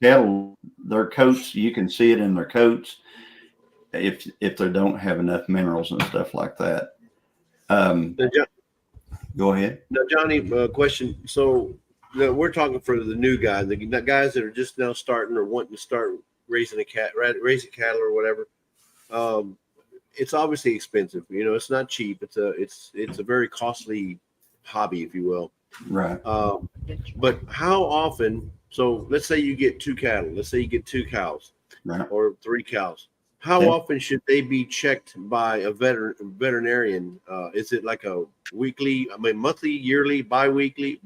Cattle, their coats, you can see it in their coats if they don't have enough minerals and stuff like that. Go ahead.
Now, Johnny, question. So we're talking for the new guy, the guys that are just now starting or wanting to start raising cattle or whatever. It's obviously expensive. It's not cheap. It's a very costly hobby, if you will.
Right.
But how often? So let's say you get 2 cattle. Let's say you get 2 cows,
right,
or 3 cows. How often should they be checked by a veterinarian? Is it like a weekly? Monthly, yearly, bi-weekly?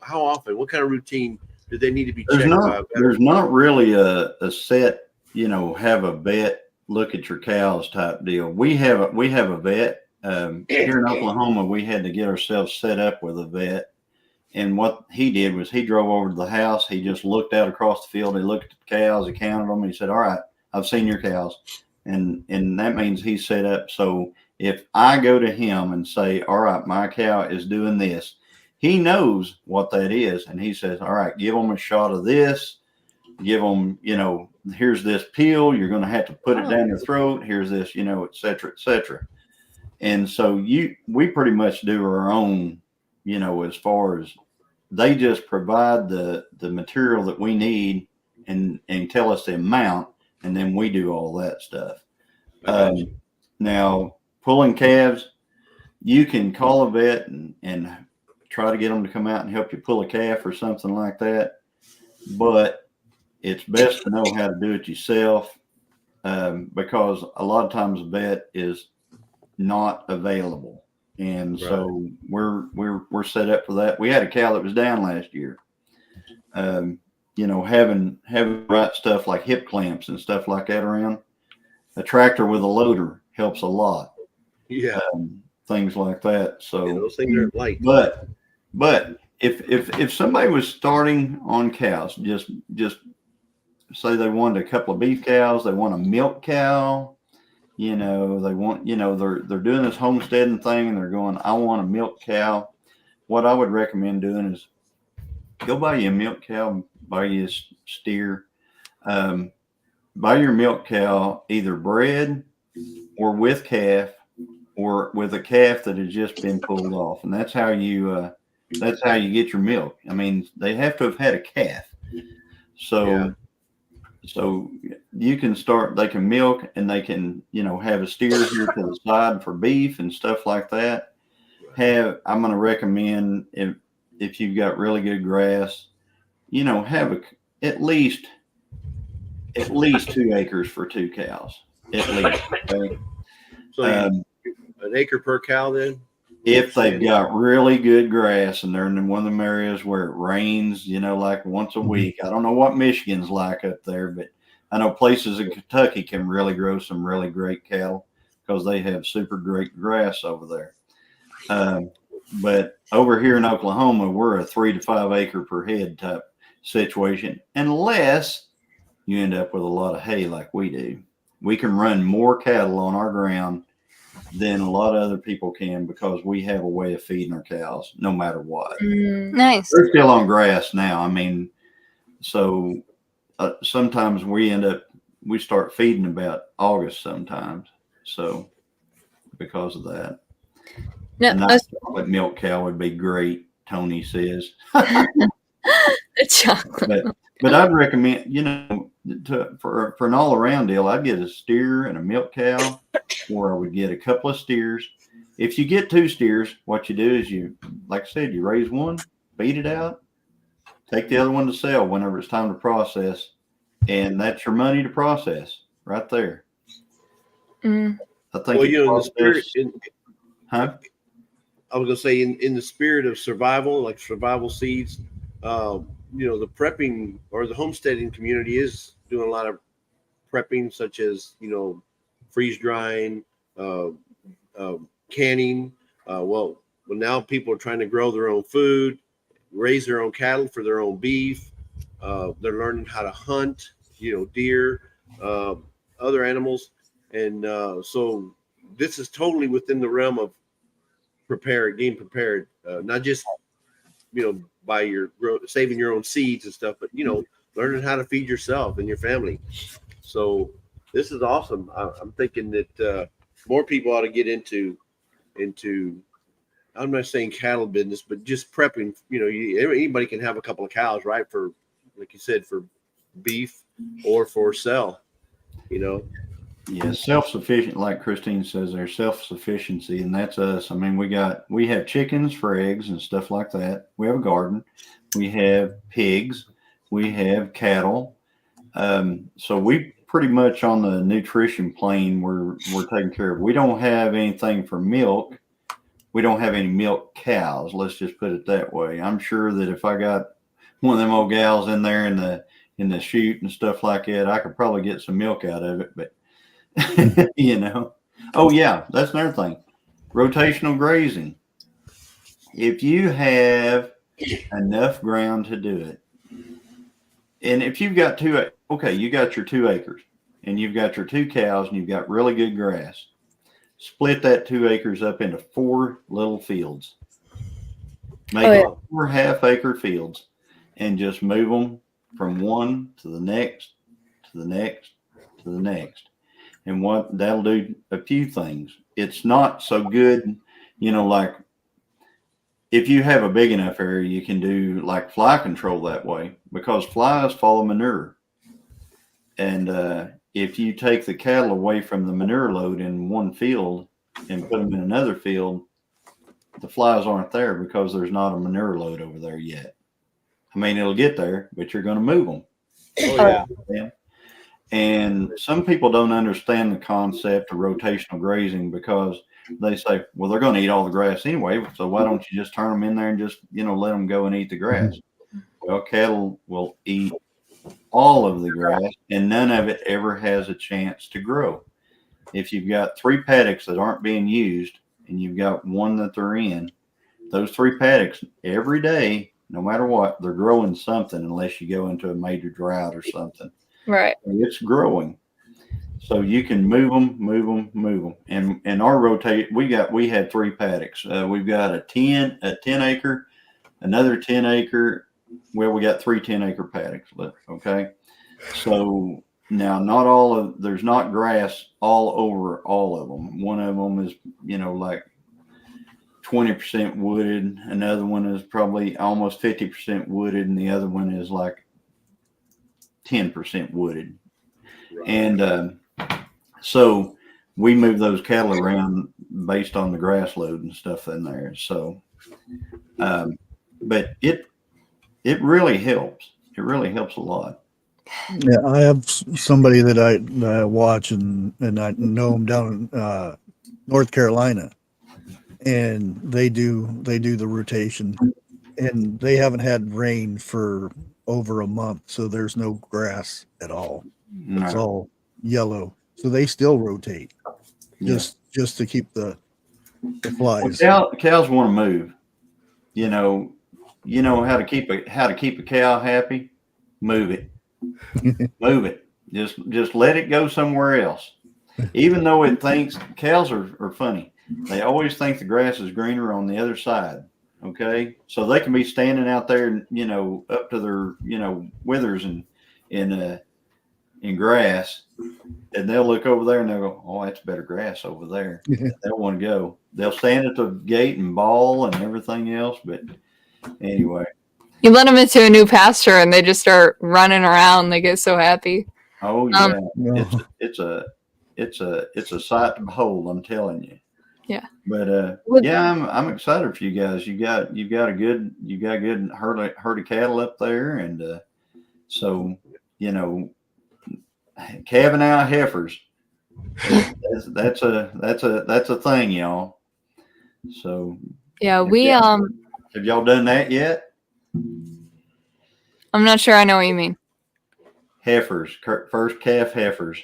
How often? What kind of routine do they need to be checked by a veterinarian?
There's not really a set. Have a vet look at your cows type deal. We have a vet here in Oklahoma. We had to get ourselves set up with a vet, and what he did was he drove over to the house. He just looked out across the field. He looked at the cows. He counted them. He said, "All right, I've seen your cows," and that means he's set up. So if I go to him and say, "All right, my cow is doing this," he knows what that is, and he says, "All right, give them a shot of this. Give them, here's this pill. You're going to have to put it down your throat. Here's this, et cetera, et cetera." And so we pretty much do our own, as far as they just provide the material that we need and tell us the amount, and then we do all that stuff. Now, pulling calves, you can call a vet and try to get them to come out and help you pull a calf or something like that. But it's best to know how to do it yourself, because a lot of times a vet is not available. And so we're set up for that. We had a cow that was down last year. Having the right stuff like hip clamps and stuff like that around. A tractor with a loader helps a lot.
Yeah.
Things like that. So
those things are light.
But if somebody was starting on cows, just say they wanted a couple of beef cows, they want a milk cow, they want, they're doing this homesteading thing and they're going, "I want a milk cow." What I would recommend doing is go buy you a milk cow, buy you a steer, buy your milk cow either bred or with calf or with a calf that has just been pulled off. And that's how you get your milk. I mean, they have to have had a calf. So you can start, they can milk and they can, have a steer here to the side for beef and stuff like that. I'm going to recommend if you've got really good grass, have at least 2 acres for 2 cows, at least. Okay?
So an acre per cow then?
If they've got really good grass and they're in one of them areas where it rains, like once a week. I don't know what Michigan's like up there, but I know places in Kentucky can really grow some really great cattle because they have super great grass over there. But over here in Oklahoma, we're a 3 to 5 acre per head type situation, unless you end up with a lot of hay like we do. We can run more cattle on our ground than a lot of other people can because we have a way of feeding our cows no matter what.
Nice.
They're still on grass now. I mean, so sometimes we start feeding about August sometimes. So because of that.
No,
Chocolate milk cow would be great, Tony says.
chocolate.
But I'd recommend, for an all around deal, I'd get a steer and a milk cow, or I would get a couple of steers. If you get 2 steers, what you do is like I said, you raise one, feed it out, take the other one to sell whenever it's time to process, and that's your money to process right there.
Mm.
I think.
Well, in the spirit, I was gonna say in the spirit of survival, like survival seeds, the prepping or the homesteading community is doing a lot of prepping, such as freeze drying, canning. Well, now people are trying to grow their own food, raise their own cattle for their own beef. They're learning how to hunt, deer, other animals, and so this is totally within the realm of being prepared, not just by saving your own seeds and stuff, but learning how to feed yourself and your family. So this is awesome. I'm thinking that more people ought to get into. I'm not saying cattle business, but just prepping. Anybody can have a couple of cows, right? For, like you said, for beef or for sell.
Yeah, self-sufficient, like Christine says, there's self-sufficiency, and that's us. I mean, we have chickens for eggs and stuff like that. We have a garden. We have pigs. We have cattle. So we pretty much on the nutrition plane we're taking care of. We don't have anything for milk. We don't have any milk cows. Let's just put it that way. I'm sure that if I got one of them old gals in there in the chute and stuff like that, I could probably get some milk out of it, but You know. Oh yeah, that's another thing. Rotational grazing. If you have enough ground to do it, and if you've got you got your 2 acres, and you've got your 2 cows, and you've got really good grass. Split that 2 acres up into 4 little fields. Make 4 half-acre fields, and just move them from one to the next, to the next, to the next. And what that'll do a few things. It's not so good, like if you have a big enough area, you can do like fly control that way, because flies follow manure. And if you take the cattle away from the manure load in one field and put them in another field, the flies aren't there because there's not a manure load over there yet. I mean, it'll get there, but you're going to move them.
Oh yeah.
And some people don't understand the concept of rotational grazing, because they say, well, they're going to eat all the grass anyway, so why don't you just turn them in there and just, let them go and eat the grass? Well, cattle will eat all of the grass, and none of it ever has a chance to grow. If you've got 3 paddocks that aren't being used, and you've got one that they're in, those 3 paddocks every day, no matter what, they're growing something, unless you go into a major drought or something.
Right.
It's growing. So you can move them. And our rotate, we had 3 paddocks. We've got a 10 acre, another 10 acre. Well, we got 3 10-acre paddocks. Okay. So now there's not grass all over all of them. One of them is, like 20% wooded. Another one is probably almost 50% wooded. And the other one is like 10% wooded. Right. And, so we move those cattle around based on the grass load and stuff in there. So, but it really helps. It really helps a lot.
Yeah, I have somebody that I watch and I know them down in North Carolina, and they do the rotation, and they haven't had rain for over a month, so there's no grass at all. No. It's all yellow. So they still rotate, just to keep the flies.
Well, cows want to move. You know how to keep a cow happy. Move it, move it. Just let it go somewhere else. Even though it thinks cows are funny, they always think the grass is greener on the other side. Okay, so they can be standing out there, up to their withers in grass, and they'll look over there and they'll go, oh, that's better grass over there. They'll want to go. They'll stand at the gate and bawl and everything else. But anyway,
you let them into a new pasture and they just start running around. They get so happy.
Oh yeah, it's a sight to behold. I'm telling you.
Yeah.
But I'm excited for you guys. You got a good herd of cattle up there, and so calving out heifers. That's a thing, y'all. So
yeah,
have y'all done that yet?
I'm not sure I know what you mean.
Heifers, first calf heifers.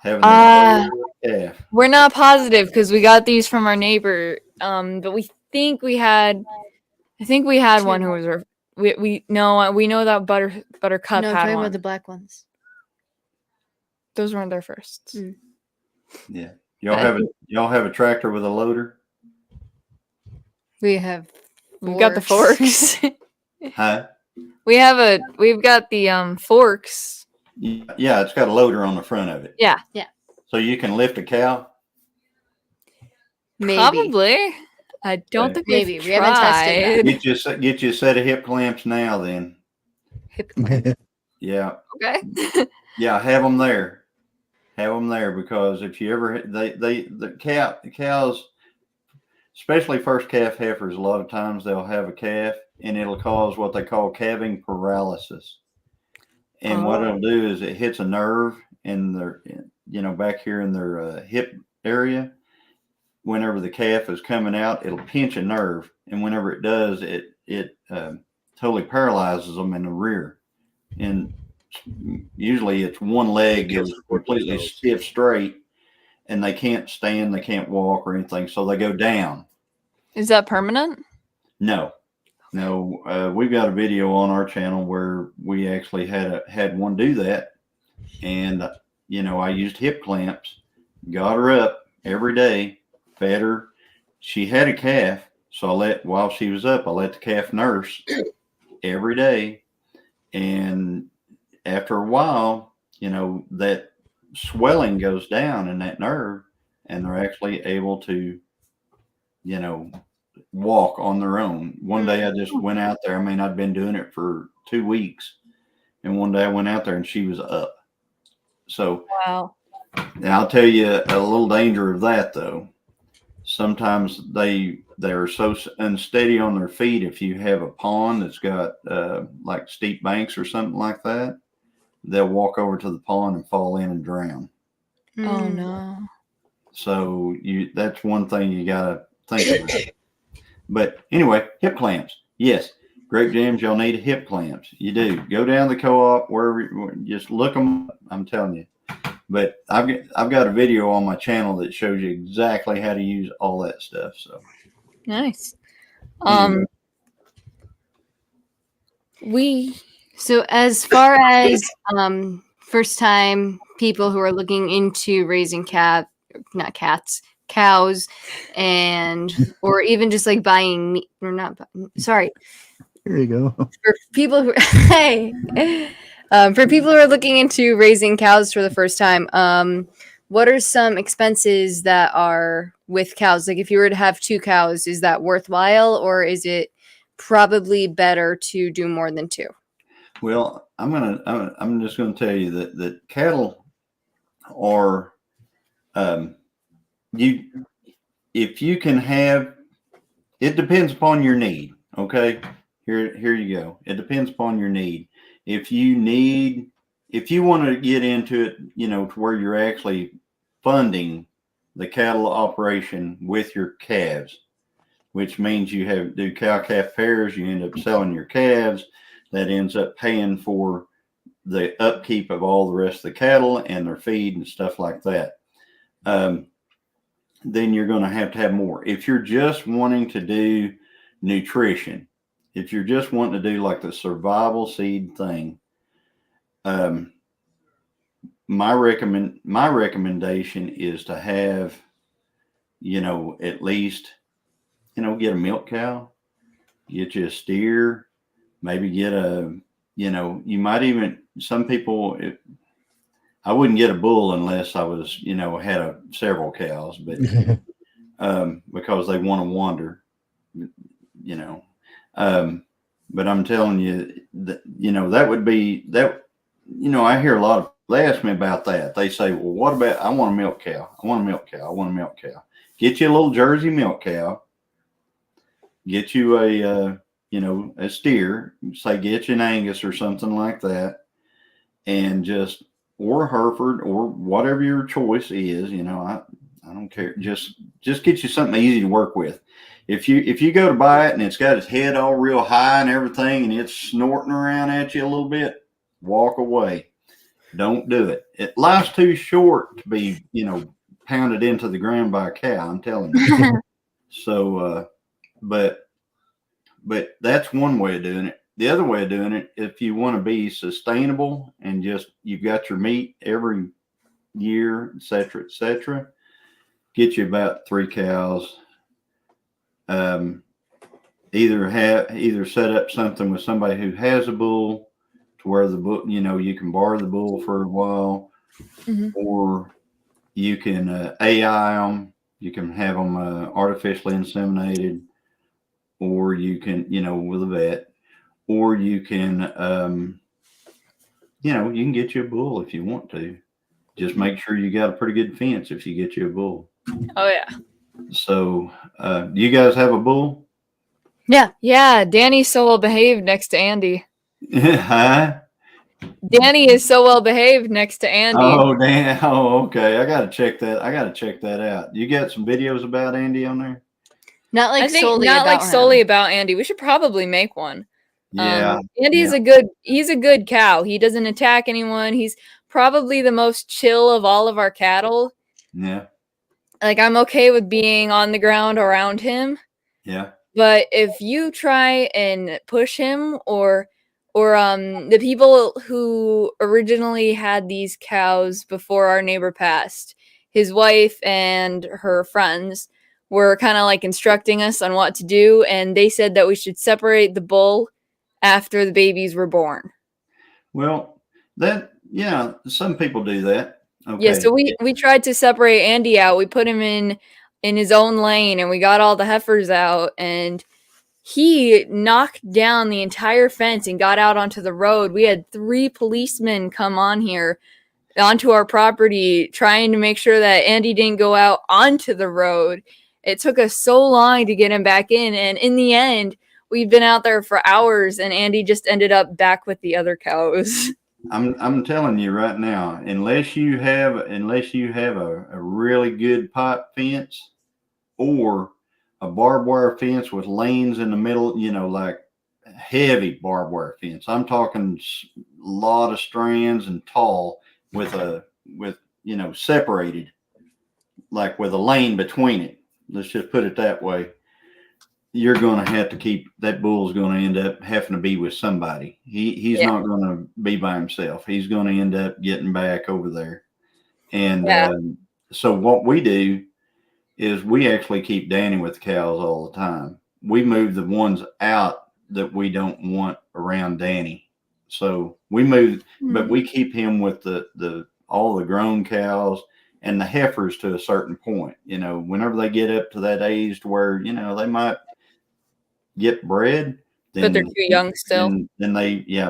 Having the calf.
We're not positive because we got these from our neighbor. But we think we had. I think we had one who was. We know that Buttercup
no,
had
talking
one.
about the black ones.
Those weren't their firsts.
Mm.
Yeah. Y'all have a tractor with a loader?
We have.
We've got the forks.
Huh?
We've got the forks.
Yeah, it's got a loader on the front of it.
Yeah.
So you can lift a cow?
Maybe.
Probably. I don't think
maybe
we
haven't tested
that.
Get you a set of hip clamps now then.
Hip clamps.
Yeah.
Okay.
Yeah, have them there. Have them there, because if you ever the cows, especially first calf heifers, a lot of times they'll have a calf and it'll cause what they call calving paralysis. And what it'll do is it hits a nerve in their, back here in their hip area. Whenever the calf is coming out, it'll pinch a nerve, and whenever it does, it totally paralyzes them in the rear. And usually it's one leg is completely stiff straight, and they can't stand, they can't walk or anything, so they go down.
Is that permanent?
No, we've got a video on our channel where we actually had one do that, and I used hip clamps, got her up every day, fed her. She had a calf, so while she was up, I let the calf nurse every day, and after a while, that swelling goes down in that nerve, and they're actually able to, walk on their own. One day I just went out there. I mean, I'd been doing it for 2 weeks, and one day I went out there and she was up. So,
wow.
Now I'll tell you a little danger of that, though. Sometimes they're so unsteady on their feet. If you have a pond that's got like steep banks or something like that, they'll walk over to the pond and fall in and drown.
Oh no.
So that's one thing you gotta think about. But anyway, hip clamps. Yes, grape jams, y'all need hip clamps. You do. Go down the co-op, wherever, just look them up, I'm telling you. But I've got a video on my channel that shows you exactly how to use all that stuff. So
nice.
So as far as first time people who are looking into raising cows, and or even just like buying meat, or not, sorry.
Here you go.
For people who for people who are looking into raising cows for the first time, what are some expenses that are with cows? Like if you were to have 2 cows, is that worthwhile, or is it probably better to do more than 2?
Well, I'm just gonna tell you that cattle are if you can have, it depends upon your need. Okay, here you go. It depends upon your need. If you want to get into it, to where you're actually funding the cattle operation with your calves, which means you do cow-calf pairs, you end up selling your calves. That ends up paying for the upkeep of all the rest of the cattle and their feed and stuff like that. Then you're going to have more. If you're just wanting to do nutrition, if you're just wanting to do like the survival seed thing, my recommendation is to have, at least, get a milk cow, get you a steer, maybe get you might even, some people, I wouldn't get a bull unless I was, had several cows, but because they want to wander, but I'm telling you that, that would be that, I hear a lot of, they ask me about that. They say, well, what about, I want a milk cow. I want a milk cow. I want a milk cow. Get you a little Jersey milk cow. Get you a steer, say get you an Angus or something like that. And just, or Hereford or whatever your choice is, I don't care. Just get you something easy to work with. If you go to buy it and it's got its head all real high and everything and it's snorting around at you a little bit, walk away. Don't do it. Life's too short to be, pounded into the ground by a cow, I'm telling you. So, but that's one way of doing it. The other way of doing it, if you want to be sustainable and just, you've got your meat every year, et cetera, get you about 3 cows. Either set up something with somebody who has a bull to where the bull, you can borrow the bull for a while, or you can AI them. You can have them artificially inseminated, or you can, with a vet, or you can, you can get you a bull if you want to. Just make sure you got a pretty good fence if you get you a bull.
Oh yeah.
So, do you guys have a bull?
Yeah. Danny's so well behaved next to Andy.
Huh?
Danny is so well behaved next to Andy.
Oh, damn. Oh, okay. I gotta check that out. You got some videos about Andy on there?
Not like
I think
solely
not
about
like
him.
solely about Andy. We should probably make one.
Yeah.
Andy is he's a good cow. He doesn't attack anyone. He's probably the most chill of all of our cattle.
Yeah.
like I'm okay with being on the ground around him.
Yeah.
But if you try and push him or the people who originally had these cows before our neighbor passed, his wife and her friends were kind of like instructing us on what to do, and they said that we should separate the bull after the babies were born.
Well, yeah, some people do that. Okay.
Yeah, so we tried to separate Andy out. We put him in his own lane, and we got all the heifers out, and he knocked down the entire fence and got out onto the road. We had 3 policemen come on here onto our property trying to make sure that Andy didn't go out onto the road. It took us so long to get him back in, and in the end, we've been out there for hours, and Andy just ended up back with the other cows.
I'm telling you right now, unless you have a really good pipe fence or a barbed wire fence with lanes in the middle, like heavy barbed wire fence. I'm talking a lot of strands and tall with separated, like with a lane between it. Let's just put it that way. You're going to have to keep that bull's going to end up having to be with somebody. He's not going to be by himself. He's going to end up getting back over there. And so what we do is we actually keep Danny with the cows all the time. We move the ones out that we don't want around Danny. So we move, but we keep him with all the grown cows and the heifers to a certain point. Whenever they get up to that age to where, they might get bred,
but they're too young still.
Then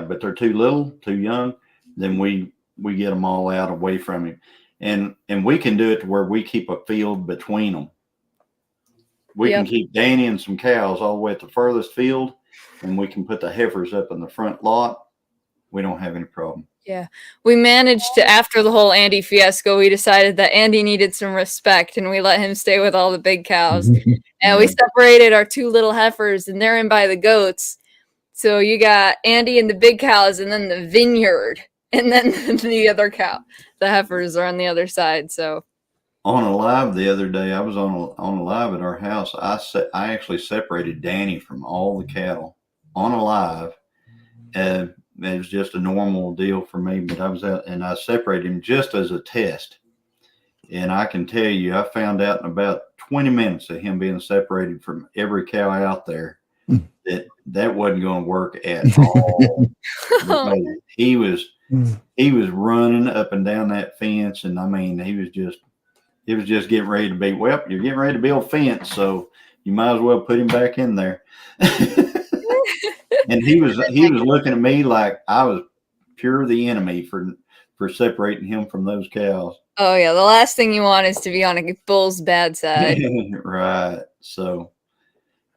but they're too little, too young. Then we get them all out away from him. And we can do it to where we keep a field between them. We can keep Danny and some cows all the way at the furthest field, and we can put the heifers up in the front lot. We don't have any problem.
Yeah. We managed to, after the whole Andy fiasco, we decided that Andy needed some respect, and we let him stay with all the big cows. And we separated our 2 little heifers, and they're in by the goats. So you got Andy and the big cows, and then the vineyard, and then the other cow. The heifers are on the other side. So
on a live the other day, I was on a live at our house. I actually separated Danny from all the cattle on a live. It was just a normal deal for me, but I was out and I separated him just as a test. And I can tell you, I found out in about 20 minutes of him being separated from every cow out there that wasn't going to work at all. He was running up and down that fence, and I mean, he was just getting ready to be. Well, you're getting ready to build a fence, so you might as well put him back in there. And he was looking at me like I was pure the enemy for separating him from those cows.
Oh yeah, the last thing you want is to be on a bull's bad side.
Right. So,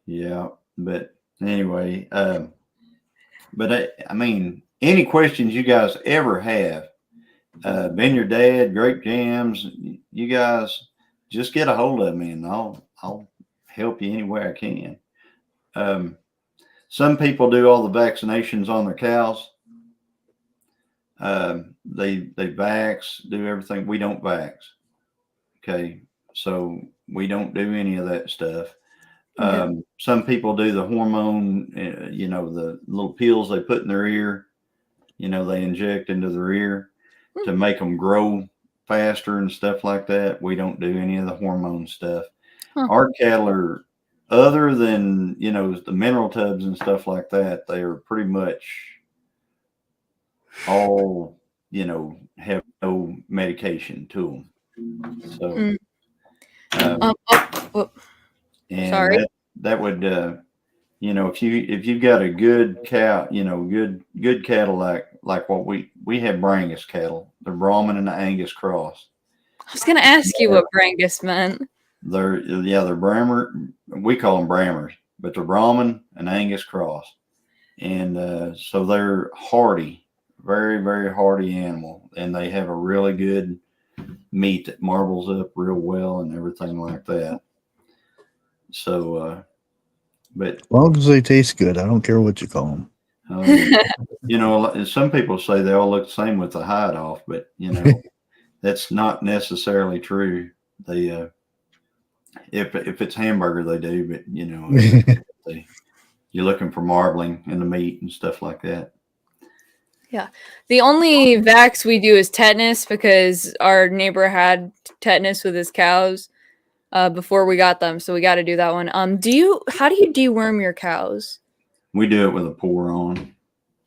yeah. But anyway, but I mean, any questions you guys ever have, been your dad, grape jams, you guys just get a hold of me and I'll help you any way I can. Some people do all the vaccinations on their cows. They vax, do everything. We don't vax. Okay. So we don't do any of that stuff. Some people do the hormone, the little pills they put in their ear, they inject into their ear to make them grow faster and stuff like that. We don't do any of the hormone stuff. Our cattle are, other than, the mineral tubs and stuff like that, they are pretty much all, have no medication to them. So, and
sorry.
That would, if you've got a good cow, good cattle like what we have Brangus cattle, the Brahman and the Angus cross.
I was going to ask you what Brangus meant.
They're Brammer. We call them Brammers, but they're Brahman and Angus cross. And so they're hardy, very, very hardy animal. And they have a really good meat that marbles up real well and everything like that. So, but
as long as they taste good, I don't care what you call them.
Some people say they all look the same with the hide off, but that's not necessarily true. If it's hamburger, they do, but you know, you're looking for marbling in the meat and stuff like that.
Yeah. The only vax we do is tetanus because our neighbor had tetanus with his cows before we got them, so we got to do that one. How do you deworm your cows?
We do it with a pour on.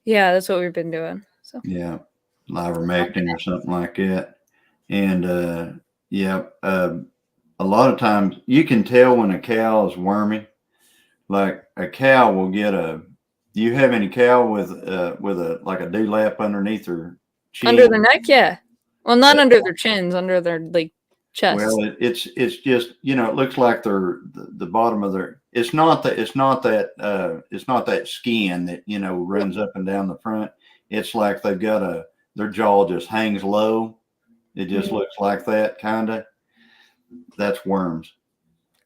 Yeah, that's what we've been doing. So
Yeah, ivermectin or something like that. And a lot of times you can tell when a cow is wormy. Like a cow will get a. Do you have any cow with a like a dewlap underneath her chin?
Under their neck, yeah. Well, not under their chins, under their like chest.
Well, it's just, you know, it looks like the bottom of their. It's not that skin that, you know, runs up and down the front. It's like they've got their jaw just hangs low. It just looks like that kind of. That's worms.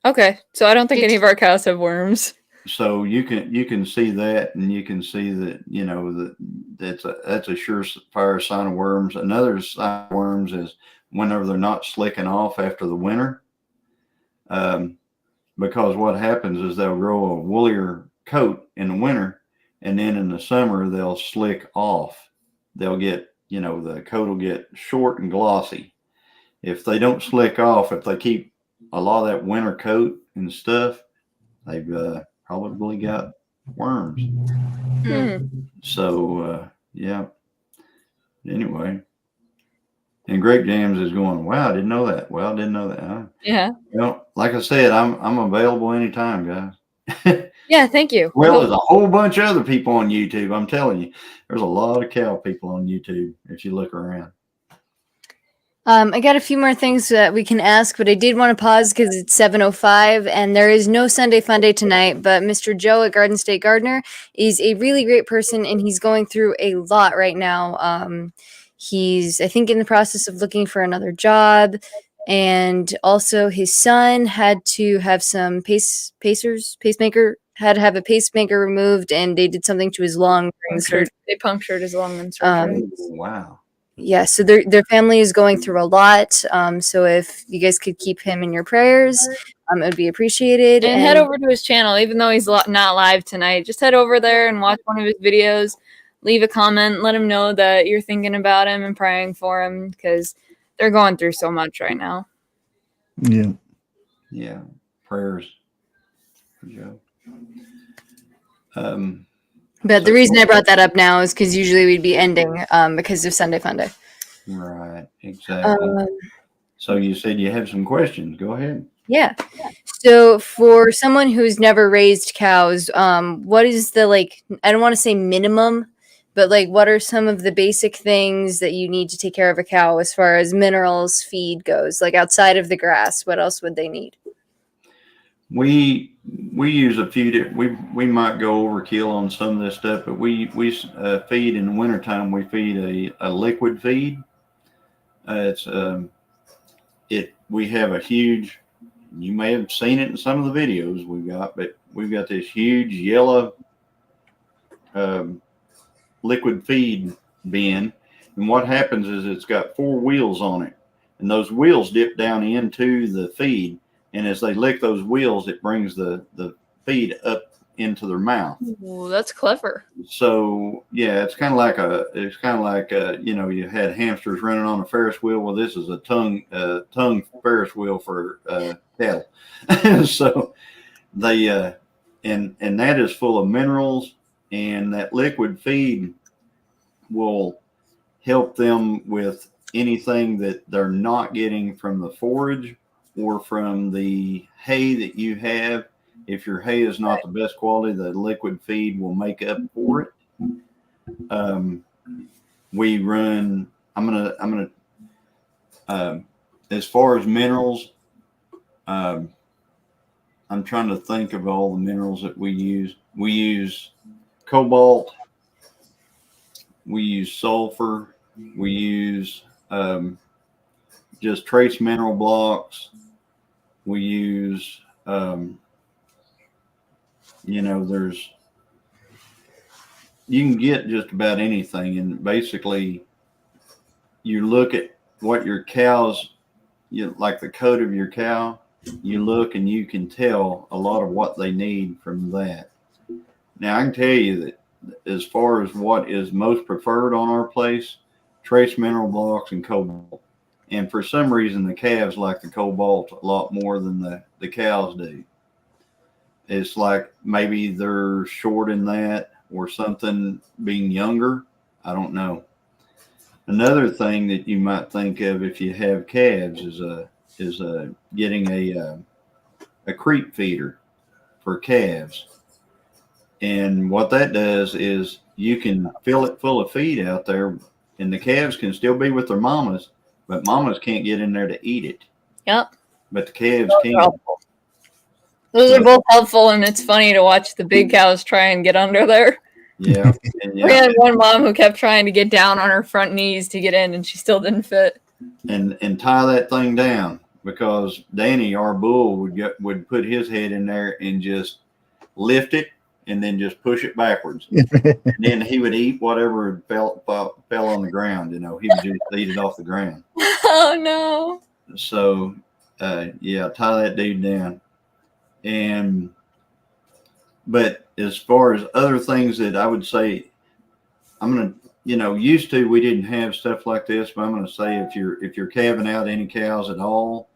Okay, so I don't think any of our cows have worms.
So you can see that, and you can see that, you know, that's a surefire sign of worms. Another sign of worms is whenever they're not slicking off after the winter, because what happens is they'll grow a woolier coat in the winter, and then in the summer they'll slick off. They'll get, you know, the coat will get short and glossy. If they don't slick off, if they keep a lot of that winter coat and stuff, they've probably got worms. So yeah. Anyway, and Grape Jams is going, wow, I didn't know that. Well, I didn't know that. Huh?
Yeah.
Well, like I said, I'm available anytime, guys.
Yeah, thank you.
Well, there's a whole bunch of other people on YouTube. I'm telling you, there's a lot of cow people on YouTube if you look around.
I got a few more things that we can ask, but I did want to pause because it's 7:05 and there is no Sunday Funday tonight. But Mr. Joe at Garden State Gardener is a really great person, and he's going through a lot right now. He's, I think, in the process of looking for another job, and also his son had to have some pacemaker had to have a pacemaker removed, and they did something to his lung during the surgery.
They punctured his lung in surgery.
Wow.
Yeah, so their family is going through a lot. So if you guys could keep him in your prayers, it would be appreciated.
And head over to his channel, even though he's not live tonight. Just head over there and watch one of his videos. Leave a comment. Let him know that you're thinking about him and praying for him because they're going through so much right now.
Yeah.
Yeah. Prayers for Joe.
But the reason I brought that up now is because usually we'd be ending because of Sunday Funday.
Right, exactly. So you said you have some questions. Go ahead.
Yeah. So for someone who's never raised cows, what is the, like, I don't want to say minimum, but like what are some of the basic things that you need to take care of a cow as far as minerals, feed goes? Like outside of the grass, what else would they need?
We use a few. We might go overkill on some of this stuff, but we feed in the wintertime. We feed a liquid feed. We have a huge. You may have seen it in some of the videos we've got, but we've got this huge yellow liquid feed bin, and what happens is it's got 4 wheels on it, and those wheels dip down into the feed. And as they lick those wheels, it brings the feed up into their mouth.
Ooh, that's clever.
So yeah, it's kind of like you know, you had hamsters running on a Ferris wheel. Well, this is a tongue Ferris wheel for cattle. So they and that is full of minerals, and that liquid feed will help them with anything that they're not getting from the forage or from the hay that you have. If your hay is not the best quality, the liquid feed will make up for it. We run, as far as minerals, I'm trying to think of all the minerals that we use. We use cobalt, we use sulfur, we use just trace mineral blocks. We use, you know, you can get just about anything. And basically you look at what your cows, like the coat of your cow, you look and you can tell a lot of what they need from that. Now, I can tell you that as far as what is most preferred on our place, trace mineral blocks and cobalt. And for some reason, the calves like the cobalt a lot more than the cows do. It's like maybe they're short in that or something, being younger. I don't know. Another thing that you might think of if you have calves is getting a creep feeder for calves. And what that does is you can fill it full of feed out there, and the calves can still be with their mamas, but mamas can't get in there to eat it.
Yep.
But the calves can.
Those are both helpful, and it's funny to watch the big cows try and get under there.
Yeah. And
We had one mom who kept trying to get down on her front knees to get in, and she still didn't fit.
And tie that thing down, because Danny, our bull, would put his head in there and just lift it and then just push it backwards. And then he would eat whatever fell on the ground. He would just eat it off the ground.
Oh no.
So yeah, tie that dude down. But as far as other things that I would say, I'm gonna, used to, we didn't have stuff like this, but I'm gonna say if you're calving out any cows at all,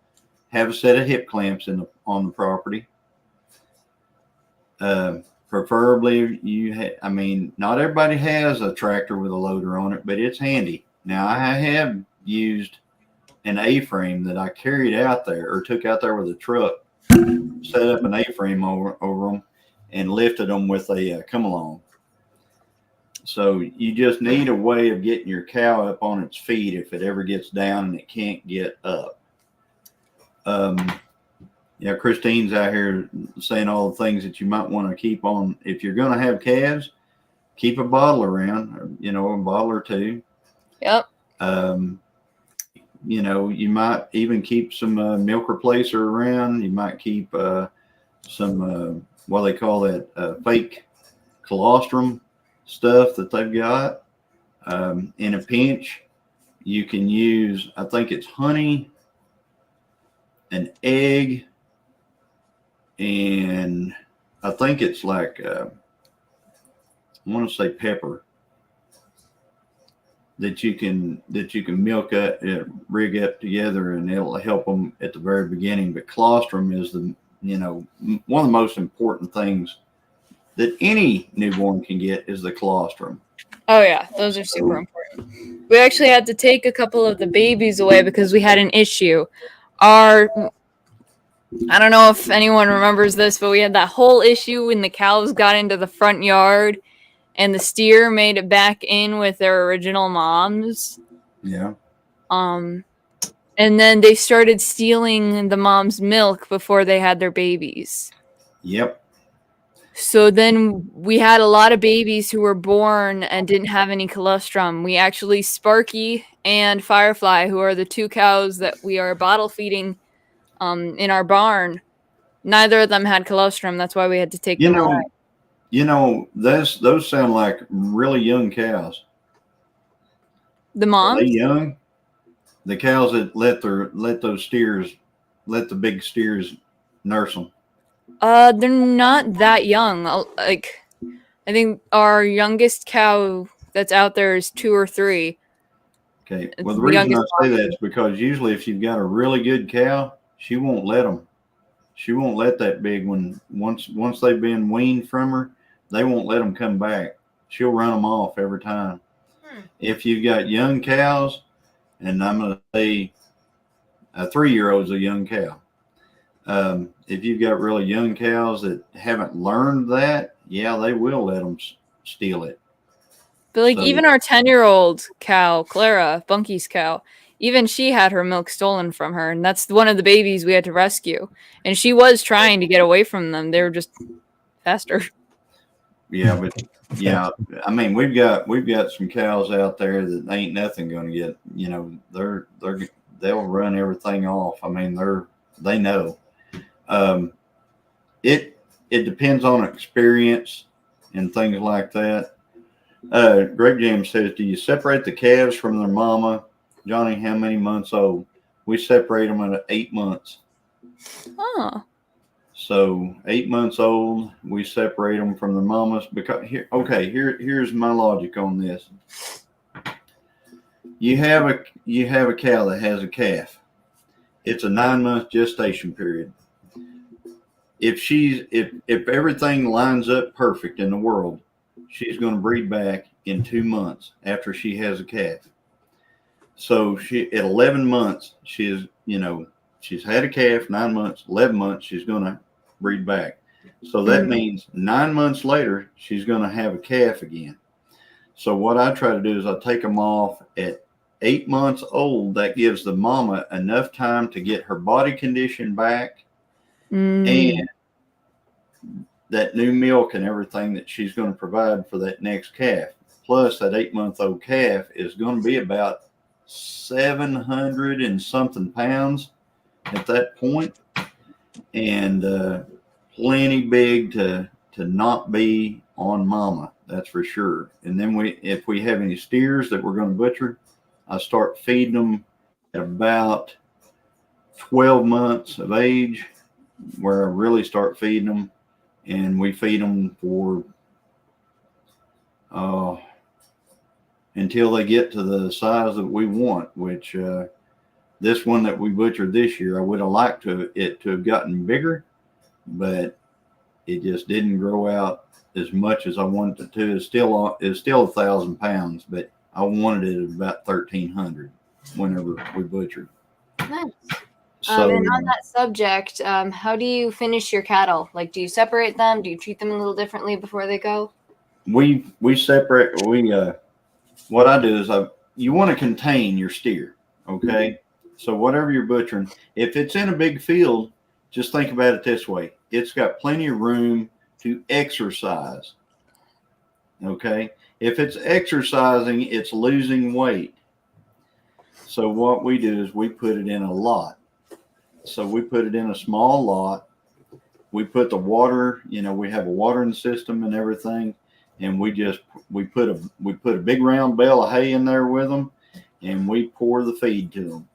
have a set of hip clamps on the property. Preferably not everybody has a tractor with a loader on it, but it's handy. Now, I have used an A-frame that I carried out there or took out there with a truck, set up an A-frame over them and lifted them with a come along. So you just need a way of getting your cow up on its feet if it ever gets down and it can't get up. Yeah, Christine's out here saying all the things that you might want to keep on. If you're going to have calves, keep a bottle around, a bottle or two.
Yep.
You might even keep some milk replacer around. You might keep some, what they call that, fake colostrum stuff that they've got. In a pinch, you can use, I think it's honey, an egg, and I think it's like, I want to say pepper that you can milk up, rig up together, and it'll help them at the very beginning. But colostrum is one of the most important things that any newborn can get is the colostrum.
Oh yeah, those are super important. We actually had to take a couple of the babies away because we had an issue. I don't know if anyone remembers this, but we had that whole issue when the cows got into the front yard and the steer made it back in with their original moms.
Yeah.
And then they started stealing the mom's milk before they had their babies.
Yep.
So then we had a lot of babies who were born and didn't have any colostrum. We actually, Sparky and Firefly, who are the two cows that we are bottle feeding in our barn, neither of them had colostrum. That's why we had to take them away.
Those sound like really young cows.
The moms?
Are they young? The cows that let the big steers nurse them.
They're not that young. I think our youngest cow that's out there is 2 or 3.
Okay. Well, the reason I say that is because usually if you've got a really good cow, she won't let them. She won't let that big one. Once they've been weaned from her, they won't let them come back. She'll run them off every time. If you've got young cows, and I'm going to say a 3-year-old's a young cow. If you've got really young cows that haven't learned that, yeah, they will let them steal it.
But even our 10-year-old cow, Clara, Bunky's cow, even she had her milk stolen from her, and that's one of the babies we had to rescue. And she was trying to get away from them. They were just faster.
Yeah, but yeah, we've got some cows out there that ain't nothing going to get. They'll run everything off. They know. It depends on experience and things like that. Greg James says, do you separate the calves from their mama? Johnny, how many months old? We separate them at 8 months.
Oh.
So 8 months old, we separate them from the mamas because here's my logic on this. You have a cow that has a calf. It's a 9-month gestation period. If everything lines up perfect in the world, she's going to breed back in 2 months after she has a calf. So she at 11 months, she's had a calf. 9 months, 11 months, she's going to breed back. So that means 9 months later, she's going to have a calf again. So what I try to do is I take them off at 8 months old. That gives the mama enough time to get her body condition back and that new milk and everything that she's going to provide for that next calf. Plus that 8-month-old calf is going to be about 700 and something pounds at that point, and plenty big to not be on mama, that's for sure. And then if we have any steers that we're going to butcher, I start feeding them at about 12 months of age, where I really start feeding them, and we feed them for until they get to the size that we want, which this one that we butchered this year, I would have liked it to have gotten bigger, but it just didn't grow out as much as I wanted it to. It's still 1,000 pounds, but I wanted it at about 1,300 whenever we butchered.
Nice.
So,
and on that subject, how do you finish your cattle? Like, do you separate them? Do you treat them a little differently before they go?
we separate. What I do is you want to contain your steer, okay? So whatever you're butchering, if it's in a big field, just think about it this way: it's got plenty of room to exercise. Okay, if it's exercising, it's losing weight. So what we do is we put it in a lot. So we put it in a small lot. We put the water, we have a watering system and everything, and we put a big round bale of hay in there with them, and we pour the feed to them.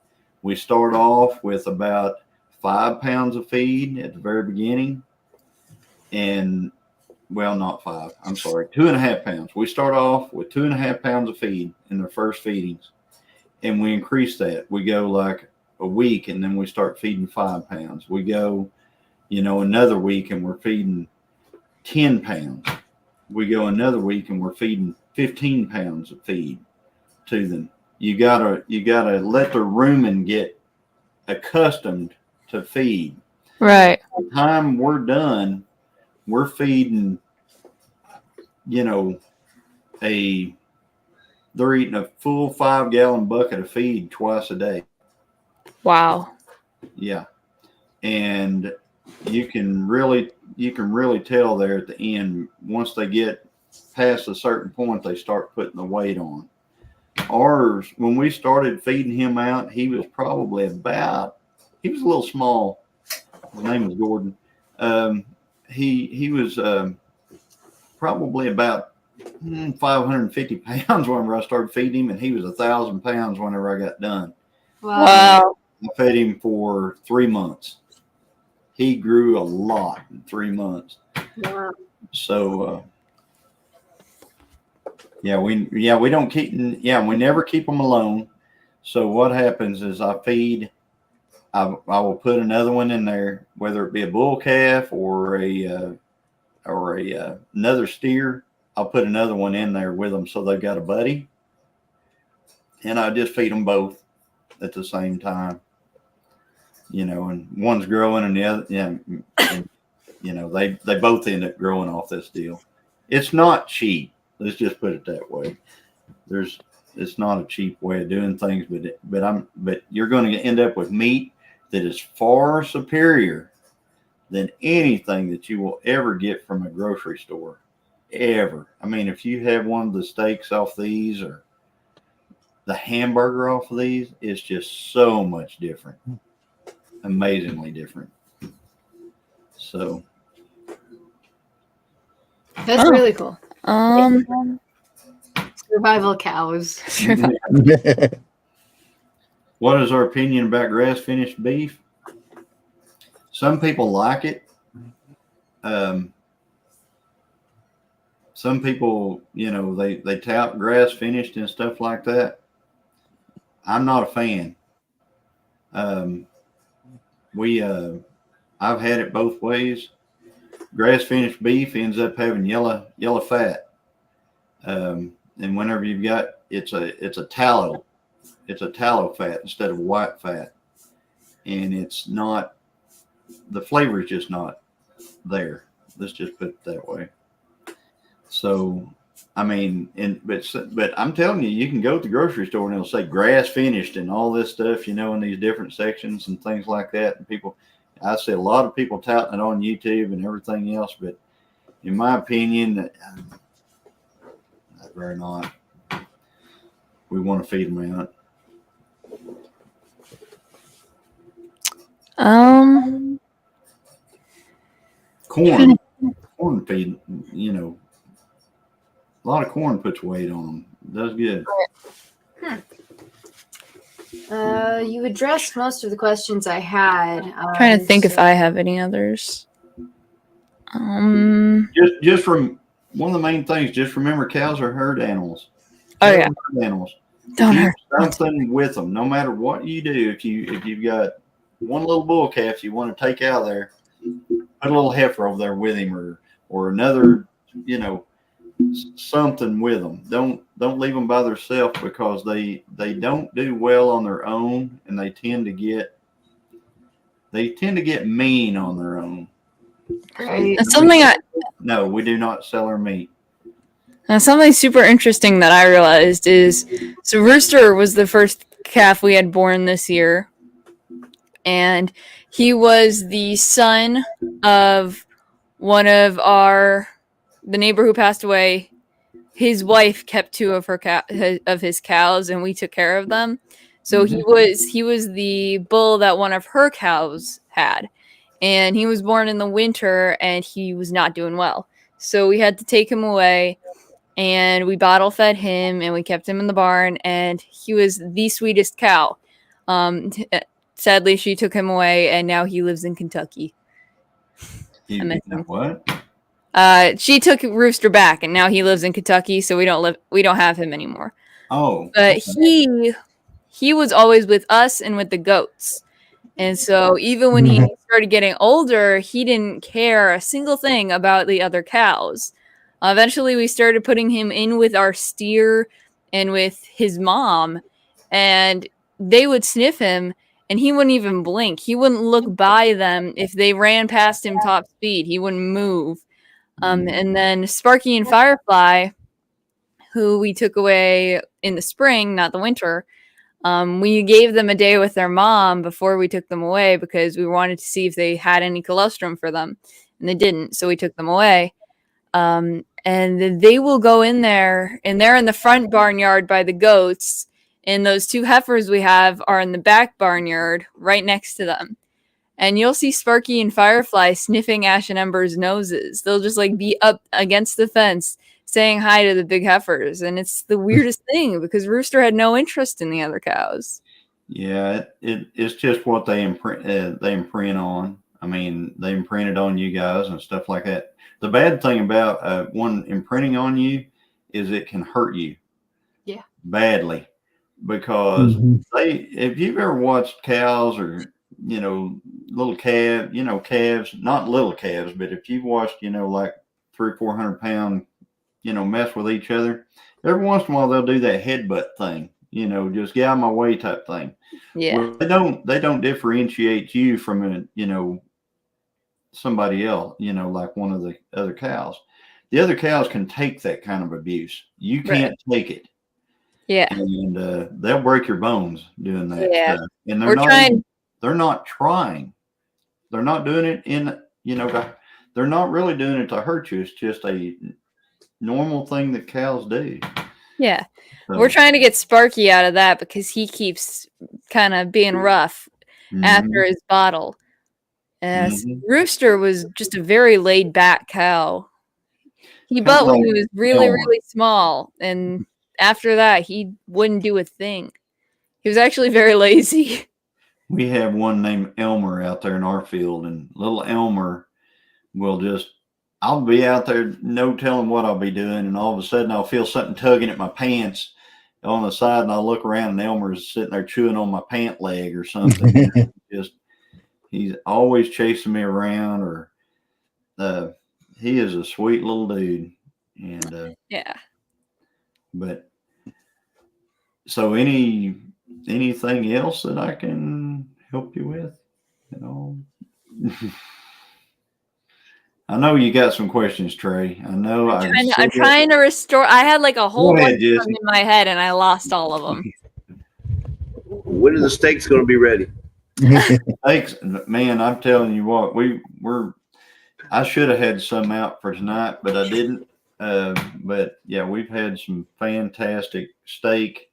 We start off with about 5 pounds of feed at the very beginning, and not 5. I'm sorry, 2.5 pounds. We start off with 2.5 pounds of feed in the first feedings, and we increase that. We go like a week, and then we start feeding 5 pounds. We go, another week, and we're feeding 10 pounds. We go another week, and we're feeding 15 pounds of feed to them. You gotta let the rumen get accustomed to feed.
Right.
By the time we're done, we're feeding, they're eating a full 5-gallon bucket of feed twice a day.
Wow.
Yeah. And you can really tell there at the end, once they get past a certain point, they start putting the weight on. Ours, when we started feeding him out, he was probably he was a little small. His name was Gordon. He was probably about 550 pounds whenever I started feeding him, and he was 1,000 pounds whenever I got done.
Wow.
I fed him for 3 months. He grew a lot in 3 months.
Wow.
So we don't keep we never keep them alone. So what happens is I will put another one in there, whether it be a bull calf or another steer. I'll put another one in there with them so they've got a buddy, and I just feed them both at the same time. And one's growing and the other, they both end up growing off this deal. It's not cheap. Let's just put it that way. It's not a cheap way of doing things, but you're going to end up with meat that is far superior than anything that you will ever get from a grocery store, ever. I mean, if you have one of the steaks off these or the hamburger off of these, it's just so much different. Amazingly different. So
That's really cool. Survival cows.
what is our opinion about grass finished beef? some people like it. Some people, they tout grass finished and stuff like that. I'm not a fan. I've had it both ways. Grass finished beef ends up having yellow fat. And whenever you've got, it's a tallow fat instead of white fat. And it's not, the flavor is just not there. Let's just put it that way. So, I mean, but I'm telling you, you can go to the grocery store and it'll say grass finished and all this stuff, in these different sections and things like that. And I see a lot of people touting it on YouTube and everything else, but in my opinion, I'd rather not. We want to feed them out. Corn feed, a lot of corn puts weight on them. Does good.
You addressed most of the questions I had.
Trying to think if I have any others.
Just from one of the main things, just remember cows are herd animals.
Oh yeah.
Herd animals.
Don't hurt
something with them. No matter what you do, if you've got one little bull calf you want to take out of there, put a little heifer over there with him, or another, something with them. Don't leave them by themselves, because they don't do well on their own, and they tend to get mean on their own.
That's something
No, we do not sell our meat.
Now, something super interesting that I realized is, so Rooster was the first calf we had born this year, and he was the son of one of the neighbor who passed away. His wife kept two of his cows, and we took care of them. So he was the bull that one of her cows had, and he was born in the winter, and he was not doing well. So we had to take him away. And we bottle fed him, and we kept him in the barn, and he was the sweetest cow. Sadly, she took him away, and now he lives in Kentucky.
What?
She took Rooster back, and now he lives in Kentucky, so we don't have him anymore.
Oh.
But he was always with us and with the goats. And so even when he started getting older, he didn't care a single thing about the other cows. Eventually, we started putting him in with our steer and with his mom, and they would sniff him, and he wouldn't even blink. He wouldn't look by them. If they ran past him top speed, he wouldn't move. And then Sparky and Firefly, who we took away in the spring, not the winter, we gave them a day with their mom before we took them away, because we wanted to see if they had any colostrum for them, and they didn't, so we took them away. And they will go in there, and they're in the front barnyard by the goats, and those two heifers we have are in the back barnyard right next to them. And you'll see Sparky and Firefly sniffing Ash and Ember's noses. They'll just be up against the fence saying hi to the big heifers, and it's the weirdest thing, because Rooster had no interest in the other cows.
Yeah, it's just what they imprint on. I mean, they imprinted on you guys and stuff like that. The bad thing about one imprinting on you is it can hurt you.
Yeah.
Badly, because if you've ever watched cows or little calves, not little calves, but if you've watched like 300-400 pound mess with each other, every once in a while they'll do that headbutt thing, just get out of my way type thing.
Yeah.
Well, they don't differentiate you from somebody else, like one of the other cows. The other cows can take that kind of abuse. You can't take it.
Yeah.
And they'll break your bones doing that.
Yeah.
Stuff. And they're not trying. They're not doing it they're not really doing it to hurt you. It's just a normal thing that cows do.
Yeah.
So,
we're trying to get Sparky out of that, because he keeps kind of being rough after his bottle. Rooster was just a very laid back cow. He butt when he was really, really small, and after that he wouldn't do a thing. He was actually very lazy.
we have one named Elmer out there in our field, and little Elmer will just, I'll be out there, no telling what I'll be doing, and all of a sudden I'll feel something tugging at my pants on the side, and I'll look around, and Elmer's sitting there chewing on my pant leg or something. He's always chasing me around, or he is a sweet little dude. And
Yeah.
But so anything else that I can help you with? I know you got some questions, Trey. I know.
I'm trying to restore. I had like a whole bunch of them in my head, and I lost all of them.
When are the steaks going to be ready?
Thanks, man. I'm telling you what, I should have had some out for tonight, but I didn't. But yeah, we've had some fantastic steak.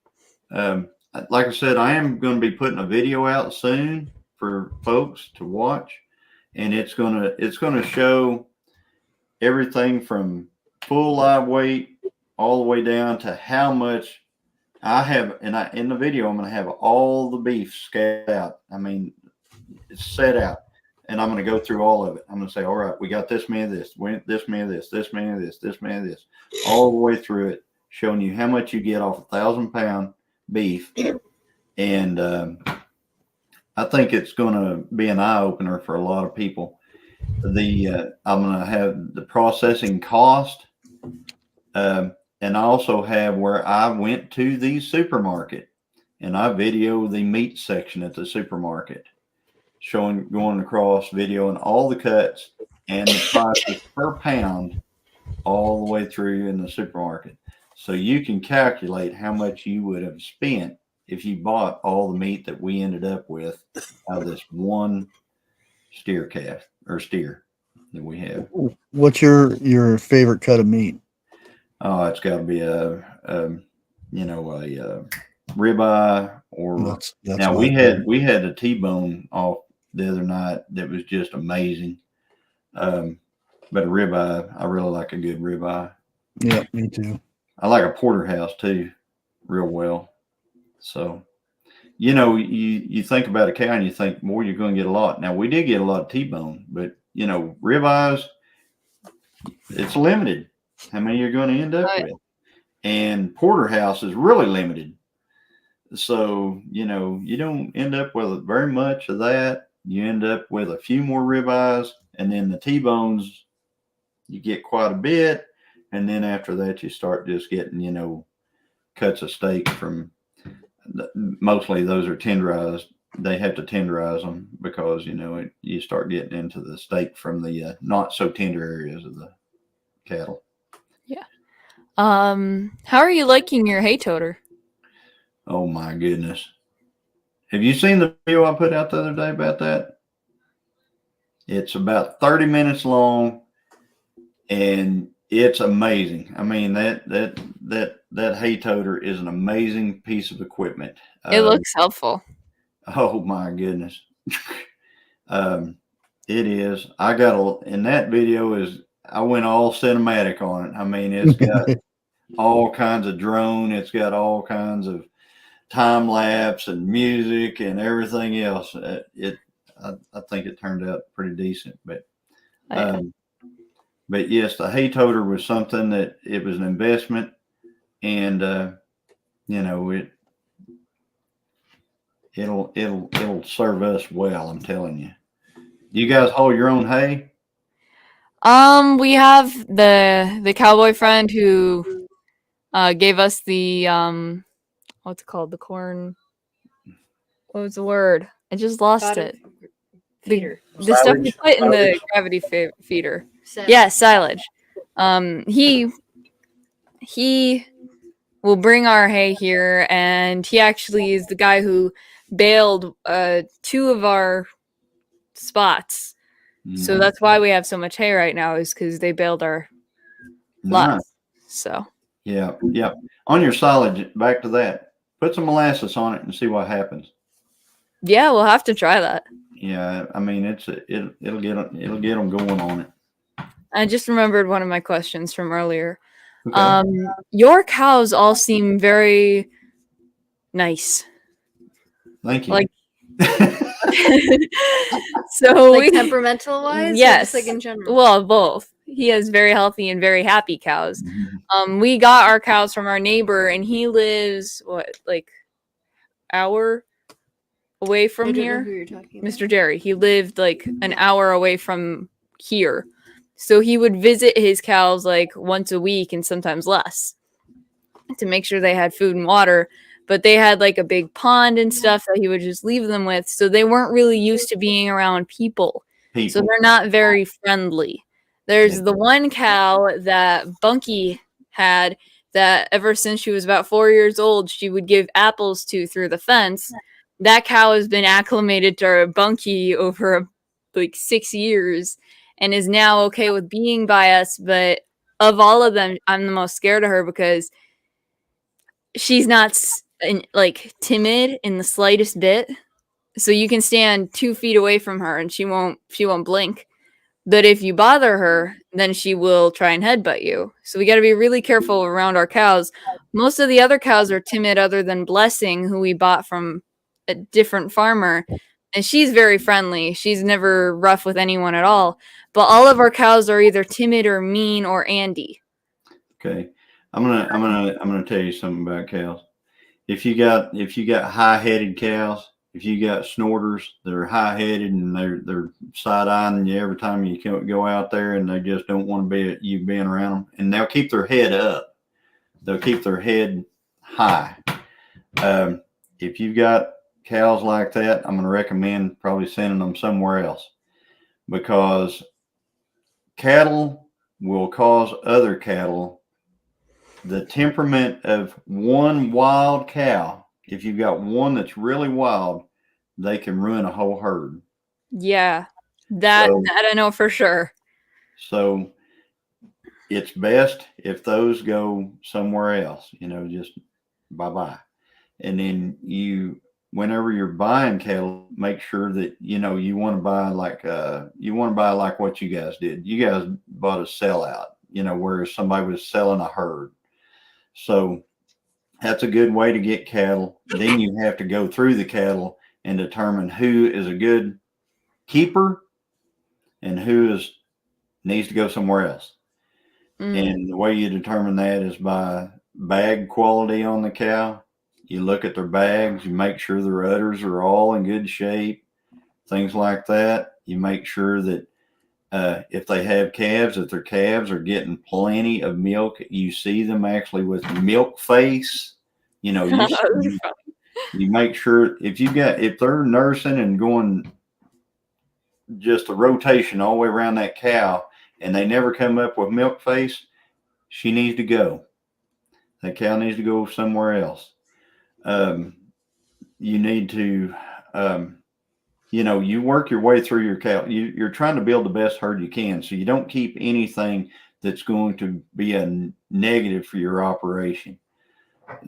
Like I said, I am going to be putting a video out soon for folks to watch, and it's gonna show everything from full live weight all the way down to how much I have. And in the video, I'm going to have all the beef scattered out. I mean, it's set out, and I'm going to go through all of it. I'm going to say, all right, we got this many of this, this many of this, this many of this, this many of this, all the way through it, showing you how much you get off 1,000-pound beef. And I think it's going to be an eye opener for a lot of people. I'm going to have the processing cost, and I also have where I went to the supermarket and I video the meat section at the supermarket, going across, videoing all the cuts and the prices per pound all the way through in the supermarket. So you can calculate how much you would have spent if you bought all the meat that we ended up with out of this one steer that we have.
What's your favorite cut of meat?
Oh, it's got to be a ribeye, or
That's
now we had a T-bone off the other night that was just amazing. But a ribeye, I really like a good ribeye.
Yeah, me too.
I like a porterhouse too, real well. So, you think about a cow and you think, boy, you're going to get a lot. Now, we did get a lot of T-bone, but ribeyes, it's limited how many you're going to end up with. And porterhouse is really limited. So, you don't end up with very much of that. You end up with a few more ribeyes, and then the T-bones, you get quite a bit. And then after that, you start just getting, cuts of steak from, mostly those are tenderized. They have to tenderize them because, you start getting into the steak from the not so tender areas of the cattle.
Yeah. How are you liking your hay toter?
Oh my goodness. Have you seen the video I put out the other day about that? It's about 30 minutes long, and it's amazing. I mean, that hay toter is an amazing piece of equipment.
It looks helpful.
Oh my goodness. It is. In that video I went all cinematic on it. I mean, it's got all kinds of drone. It's got all kinds of time lapse and music and everything else. I think it turned out pretty decent, but yes, the hay toter was something that it was an investment, and it'll serve us well. I'm telling you. Do you guys haul your own hay?
We have the cowboy friend who gave us the what's it called? The corn. What was the word? I just lost it. The stuff you put in the gravity feeder.
Silage.
Yeah, silage. He will bring our hay here, and he actually is the guy who baled 2 of our spots. So that's why we have so much hay right now, is because they baled our lots. So
yeah. On your silage, back to that. Put some molasses on it and see what happens.
Yeah, we'll have to try that.
Yeah, I mean it'll get them going on it.
I just remembered one of my questions from earlier.
Okay.
Your cows all seem very nice.
Thank you.
Like So
Like temperamental wise, or just like in general?
Well, both. He has very healthy and very happy cows. We got our cows from our neighbor, and he lives like hour away from
I don't know
here.
who you're talking about.
Mr. Jerry. He lived like an hour away from here. So he would visit his cows like once a week and sometimes less to make sure they had food and water. But they had like a big pond and stuff that he would just leave them with. So they weren't really used to being around people. So they're not very friendly. There's the one cow that Bunky had that ever since she was about 4 years old, she would give apples to through the fence. That cow has been acclimated to Bunky over like 6 years and is now okay with being by us. But of all of them, I'm the most scared of her because she's not like timid in the slightest bit. So you can stand 2 feet away from her and she won't blink. But if you bother her, then she will try and headbutt you. So we got to be really careful around our cows. Most of the other cows are timid other than Blessing, who we bought from a different farmer. And she's very friendly. She's never rough with anyone at all. But all of our cows are either timid or mean or Andy.
Okay. I'm gonna tell you something about cows. If you got high-headed cows, if you got snorters that are high-headed and they're side-eyeing you every time you go out there, and they just don't want to be you being around them, and they'll keep their head up, they'll keep their head high. If you've got cows like that, I'm going to recommend probably sending them somewhere else, because cattle will cause other cattle. The temperament of one wild cow, if you've got one that's really wild, they can ruin a whole herd.
Yeah, that I know for sure.
So it's best if those go somewhere else, just bye-bye. And then whenever you're buying cattle, make sure that, you want to buy like what you guys did. You guys bought a sellout, where somebody was selling a herd. So that's a good way to get cattle. Then you have to go through the cattle and determine who is a good keeper and who needs to go somewhere else. And the way you determine that is by bag quality on the cow. You look at their bags, you make sure their udders are all in good shape, things like that. You make sure that if they have calves, that their calves are getting plenty of milk. You see them actually with milk face. You make sure if they're nursing and going just a rotation all the way around that cow and they never come up with milk face, she needs to go. That cow needs to go somewhere else. You need to, you work your way through your cow. You're trying to build the best herd you can. So you don't keep anything that's going to be a negative for your operation.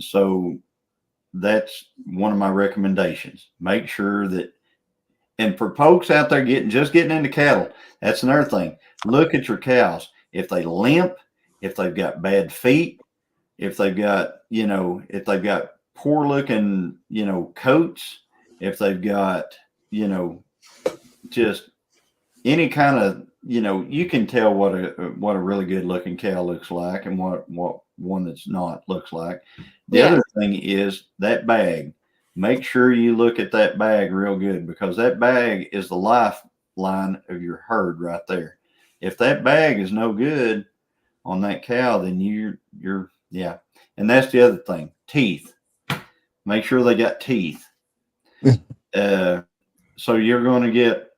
So that's one of my recommendations. Make sure that, and for folks out there getting into cattle, that's another thing. Look at your cows. If they limp, if they've got bad feet, if they've got poor looking, coats, if they've got, just any kind of, you can tell what a really good looking cow looks like and what one that's not looks like. The other thing is that bag. Make sure you look at that bag real good, because that bag is the lifeline of your herd right there. If that bag is no good on that cow, then you're. And that's the other thing. Teeth. Make sure they got teeth. So you're going to get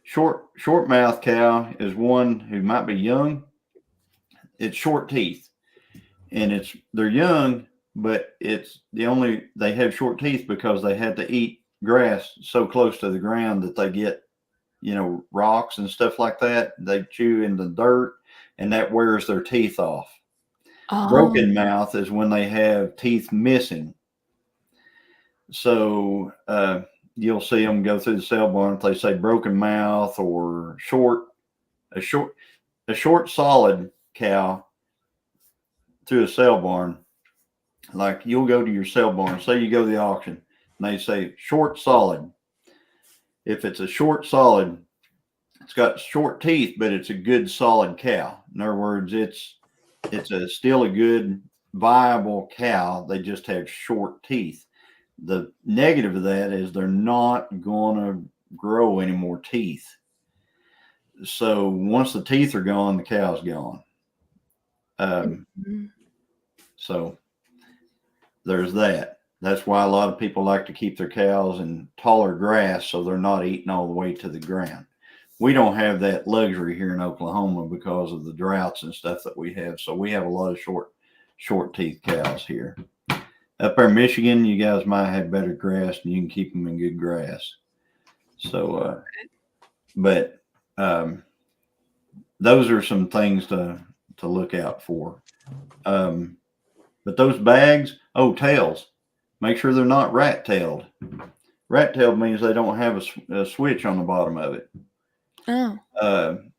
short mouth cow is one who might be young. It's short teeth, and they're young, but they have short teeth because they had to eat grass so close to the ground that they get, rocks and stuff like that. They chew in the dirt, and that wears their teeth off. Broken mouth is when they have teeth missing. So you'll see them go through the sale barn if they say broken mouth or a short solid cow through a sale barn. Like you'll go to your sale barn, say you go to the auction, and they say short solid. if it's a short solid, it's got short teeth, but it's a good solid cow. In other words, it's still a good viable cow. They just have short teeth. The negative of that is they're not going to grow any more teeth. So once the teeth are gone, the cow's gone. So there's that. That's why a lot of people like to keep their cows in taller grass so they're not eating all the way to the ground. We don't have that luxury here in Oklahoma because of the droughts and stuff that we have. So we have a lot of short teeth cows here. Up there in Michigan, you guys might have better grass and you can keep them in good grass. So, but those are some things to look out for. But those bags, tails, make sure they're not rat-tailed. Rat-tailed means they don't have a switch on the bottom of it.
Oh.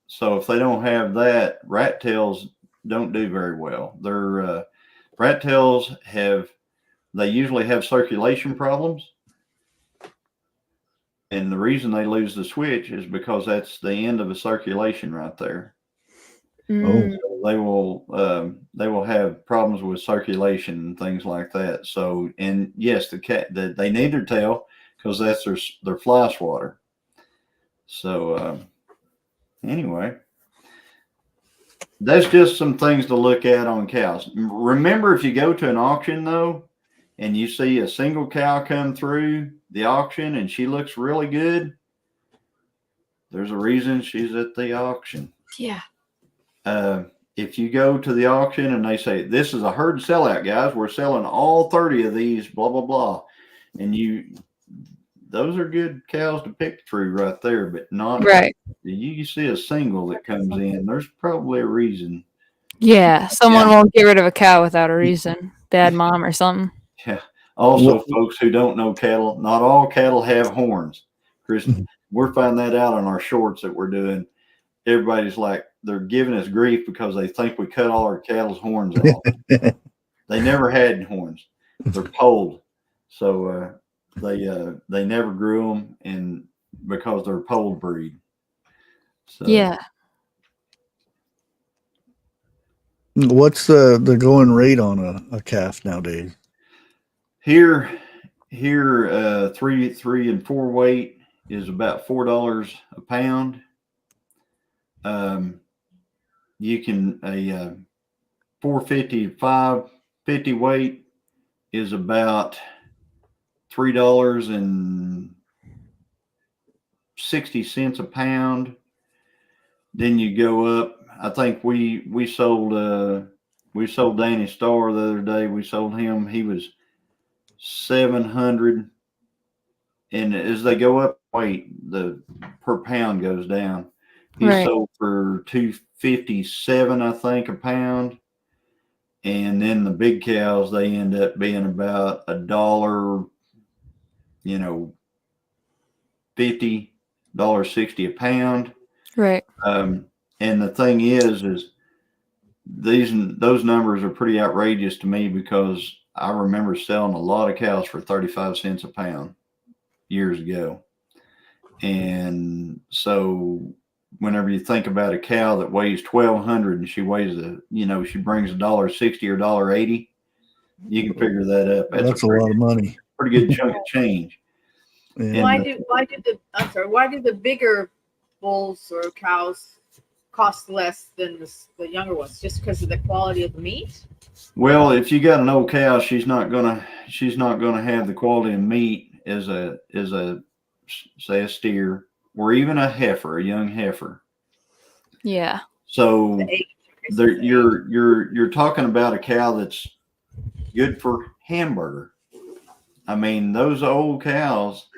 So if they don't have that, rat tails don't do very well. They're rat tails they usually have circulation problems. And the reason they lose the switch is because that's the end of a circulation right there.
Mm.
So they will have problems with circulation and things like that. So, and yes, they need their tail because that's their fly swatter. So anyway, that's just some things to look at on cows. Remember, if you go to an auction though, and you see a single cow come through the auction and she looks really good, there's a reason she's at the auction.
Yeah.
If you go to the auction and they say, this is a herd sellout, guys, we're selling all 30 of these, blah, blah, blah. And those are good cows to pick through right there, but not
right.
You see a single that comes in, there's probably a reason.
Yeah. Someone won't get rid of a cow without a reason. Bad mom or something.
Yeah. Also, folks who don't know cattle, not all cattle have horns. Chris, we're finding that out on our shorts that we're doing. Everybody's like, they're giving us grief because they think we cut all our cattle's horns off. They never had horns. They're polled. So they never grew them, and because they're polled breed. So,
yeah.
What's the going rate on a calf nowadays?
Here, 3 and 4 weight is about $4 a pound. You can a 450 to 550 weight is about $3.60 a pound. Then you go up. I think we sold Danny Starr the other day. We sold him. He was 700, and as they go up weight, the per pound goes down. He sold for $257, I think, a pound. And then the big cows, they end up being about $1.50, $1.60 a pound.
Right.
And the thing is those numbers are pretty outrageous to me because I remember selling a lot of cows for 35 cents a pound years ago. And so whenever you think about a cow that weighs 1,200 and she weighs she brings $1.60 or $1.80, you can figure that up.
That's a lot of money.
Pretty good chunk of change.
And
Why do the bigger bulls or cows cost less than the younger ones? Just because of the quality of the meat?
Well, if you got an old cow, she's not gonna have the quality of meat as a say a steer or even a heifer, a young heifer.
Yeah.
So you're talking about a cow that's good for hamburger. I mean, those old cows,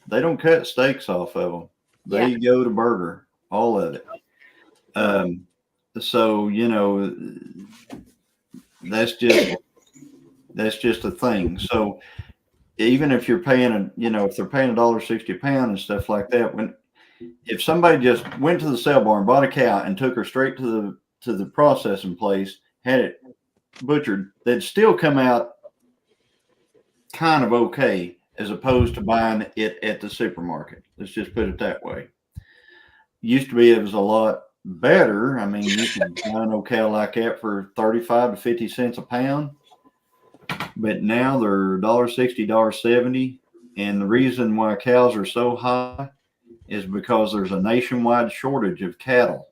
they don't cut steaks off of them. They go to burger, all of it. So that's just a thing. So even if you're paying if they're paying $1.60 a pound and stuff like that, if somebody just went to the sale barn, bought a cow and took her straight to the processing place, had it butchered, they'd still come out kind of okay. as opposed to buying it at the supermarket. Let's just put it that way. Used to be it was a lot better. I mean, you could buy an old cow like that for 35 to 50 cents a pound, but now they're $1.60, $1.70. And the reason why cows are so high is because there's a nationwide shortage of cattle.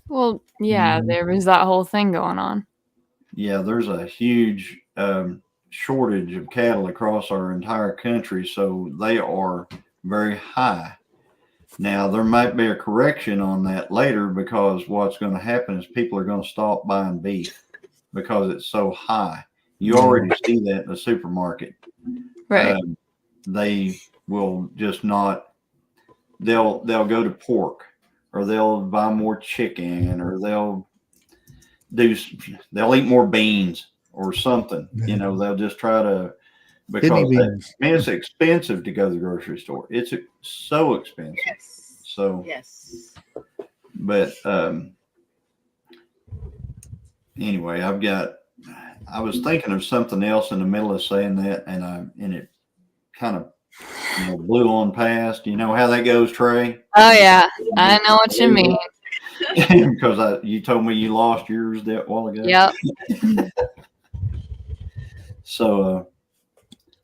Well, yeah, there was that whole thing going on.
Yeah, there's a huge shortage of cattle across our entire country, so they are very high. Now, there might be a correction on that later, because what's going to happen is people are going to stop buying beef because it's so high. You already see that in the supermarket.
Right.
They will just not, they'll go to pork, or they'll buy more chicken, or they'll eat more beans or something. You know, they'll just try to, because it's expensive to go to the grocery store. It's so expensive.
Yes.
So
yes.
But anyway, I was thinking of something else in the middle of saying that, and it kind of blew on past. You know how that goes, Trey?
Oh yeah, I know what you mean.
Because you told me you lost yours that while ago.
Yep.
So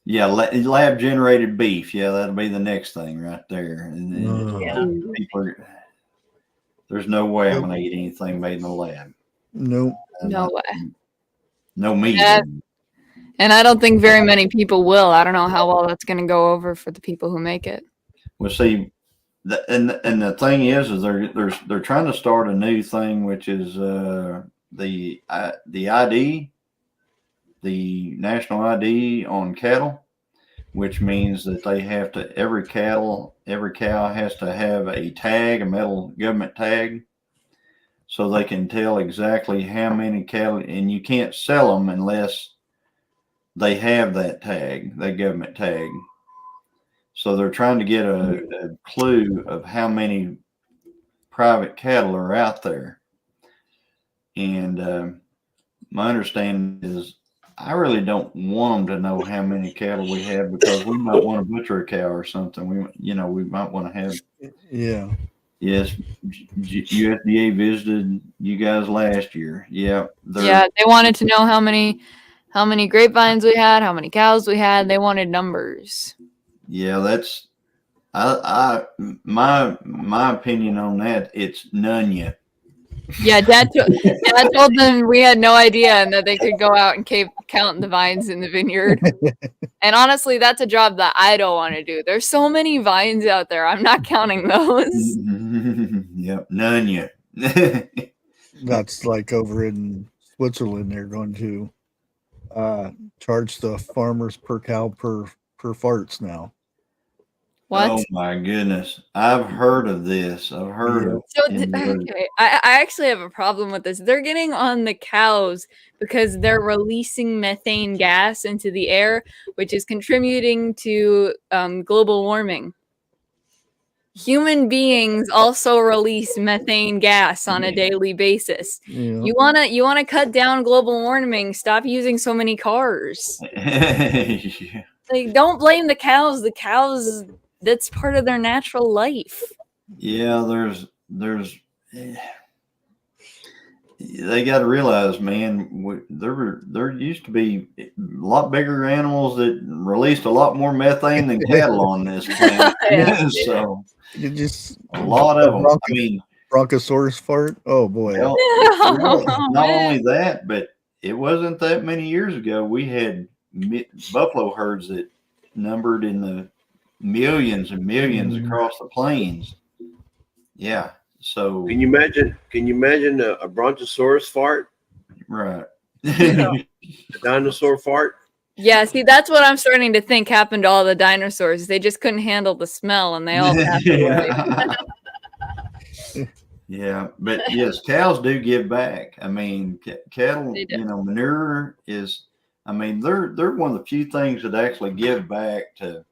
yeah, lab generated beef. Yeah, that'll be the next thing right there. And people there's no way I'm gonna eat anything made in the lab.
Nope.
No way.
No meat.
And I don't think very many people will. I don't know how well that's going to go over for the people who make it.
Well, see, and the thing is they're trying to start a new thing, which is the ID, the national ID on cattle, which means that they have to every cow has to have a tag, a metal government tag, so they can tell exactly how many cattle, and you can't sell them unless they have that tag, that government tag. So they're trying to get a clue of how many private cattle are out there. And my understanding is I really don't want them to know how many cattle we have, because we might want to butcher a cow or something. We might want to have.
Yeah.
Yes, USDA visited you guys last year. Yeah.
Yeah, they wanted to know how many grapevines we had, how many cows we had. They wanted numbers.
Yeah, that's my opinion on that. It's none yet.
Yeah, Dad told them we had no idea, and that they could go out and count the vines in the vineyard. And honestly, that's a job that I don't want to do. There's so many vines out there. I'm not counting those.
Yep, none yet.
That's like over in Switzerland. They're going to charge the farmers per cow per farts now.
What?
Oh my goodness. I've heard of this. I've heard of
okay. I actually have a problem with this. They're getting on the cows because they're releasing methane gas into the air, which is contributing to global warming. Human beings also release methane gas on a daily basis.
Yeah.
You wanna cut down global warming, stop using so many cars.
Yeah.
Like, don't blame the cows. The cows, that's part of their natural life.
Yeah, there's they got to realize, man, there used to be a lot bigger animals that released a lot more methane than cattle on this planet.
Yeah.
So
You just
a lot of them. I mean,
Bronchosaurus fart. Oh boy.
Well, not only that, but it wasn't that many years ago we had buffalo herds that numbered in the millions and millions across the plains. Yeah. So
Can you imagine a bronchosaurus fart?
right.
A dinosaur fart?
Yeah, see, that's what I'm starting to think happened to all the dinosaurs. They just couldn't handle the smell, and they all passed away.
Yeah, but yes, cows do give back. I mean, cattle, manure is, I mean, they're one of the few things that actually give back to,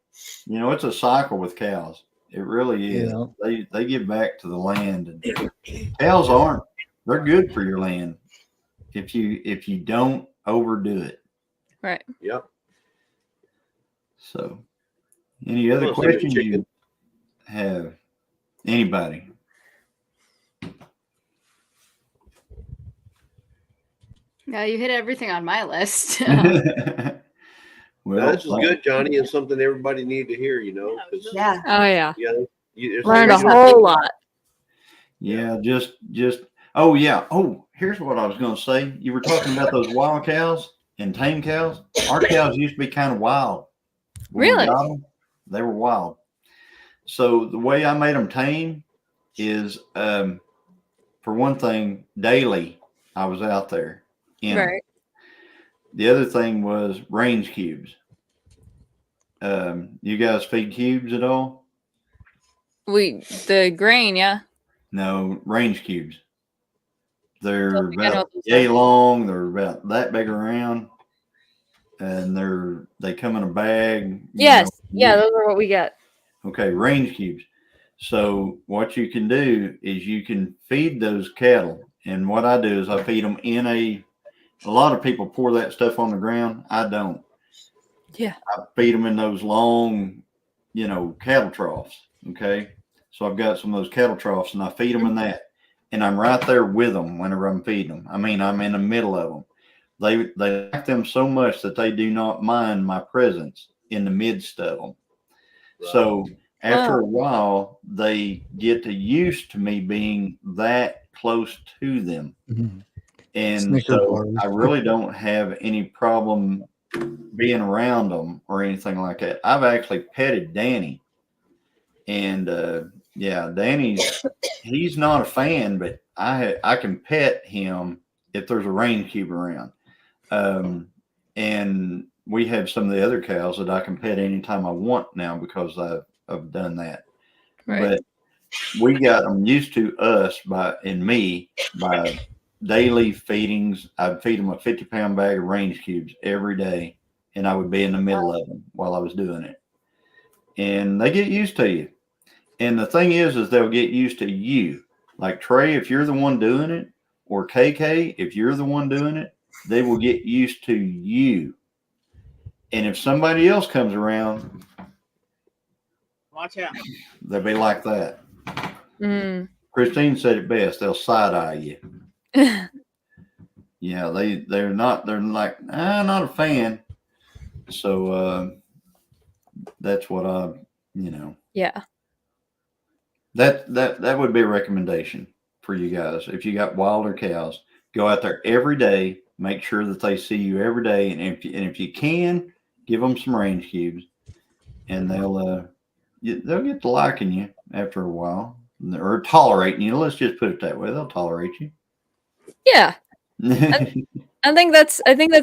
it's a cycle with cows. It really is. Yeah. They give back to the land, and cows they're good for your land if you don't overdo it.
Right.
Yep.
So Any other
Well, same with
questions you
chicken.
have? Anybody?
Yeah, you hit everything on my list.
Well,
This is good, Johnny, and something everybody needed to hear. 'Cause,
Yeah.
Oh yeah,
it's
learned a
like-
whole lot.
yeah, just oh yeah. Oh, here's what I was going to say. You were talking about those wild cows and tame cows. Our cows used to be kind of wild. When we
Really?
got 'em, they were wild. So the way I made them tame is, for one thing, daily I was out there.
Right.
The other thing was range cubes. You guys feed cubes at all?
The grain, yeah.
No, range cubes. They're
Don't think I know
about
what those
yay
are.
long. They're about that big around, and they come in a bag. you
Yes.
know.
Yeah, those are what we get.
Okay, range cubes. So what you can do is you can feed those cattle, and what I do is I feed them in a lot of people pour that stuff on the ground. I don't.
Yeah.
I feed them in those long, cattle troughs. Okay. So I've got some of those cattle troughs and I feed them in that. And I'm right there with them whenever I'm feeding them. I mean, I'm in the middle of them. They like them so much that they do not mind my presence in the midst of them.
Right.
So after a while, they get used to me being that close to them.
Mhm.
And
Snicker
so
bars.
I really don't have any problem being around them or anything like that. I've actually petted Danny, and he's not a fan, but I can pet him if there's a range cube around. And we have some of the other cows that I can pet anytime I want now because I've done that.
Right.
But we got them used to us by daily feedings. I'd feed them a 50-pound bag of range cubes every day, and I would be in the middle of them while I was doing it. And they get used to you. And the thing is they'll get used to you. Like Trey, if you're the one doing it, or KK, if you're the one doing it, they will get used to you. And if somebody else comes around,
Watch out.
they'll be like that.
Mm.
Christine said it best. They'll side eye you. Yeah, they're like, I'm not a fan. So that's what
Yeah.
that would be a recommendation for you guys. If you got wilder cows, go out there every day, make sure that they see you every day, and if you can, give them some range cubes, and they'll get to liking you after a while, or tolerating you. Let's just put it that way. They'll tolerate you.
Yeah. I think that's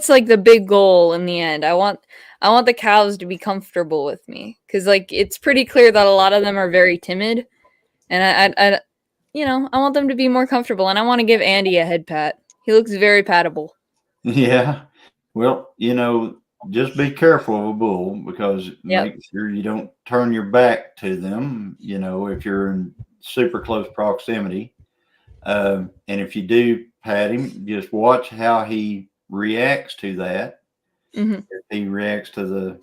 like the big goal in the end. I want the cows to be comfortable with me, because like it's pretty clear that a lot of them are very timid, and I want them to be more comfortable, and I want to give Andy a head pat. He looks very pattable.
Yeah. Well, just be careful of a bull, because make sure you don't turn your back to them, if you're in super close proximity. And if you do pat him, just watch how he reacts to that.
Mm-hmm.
If he reacts to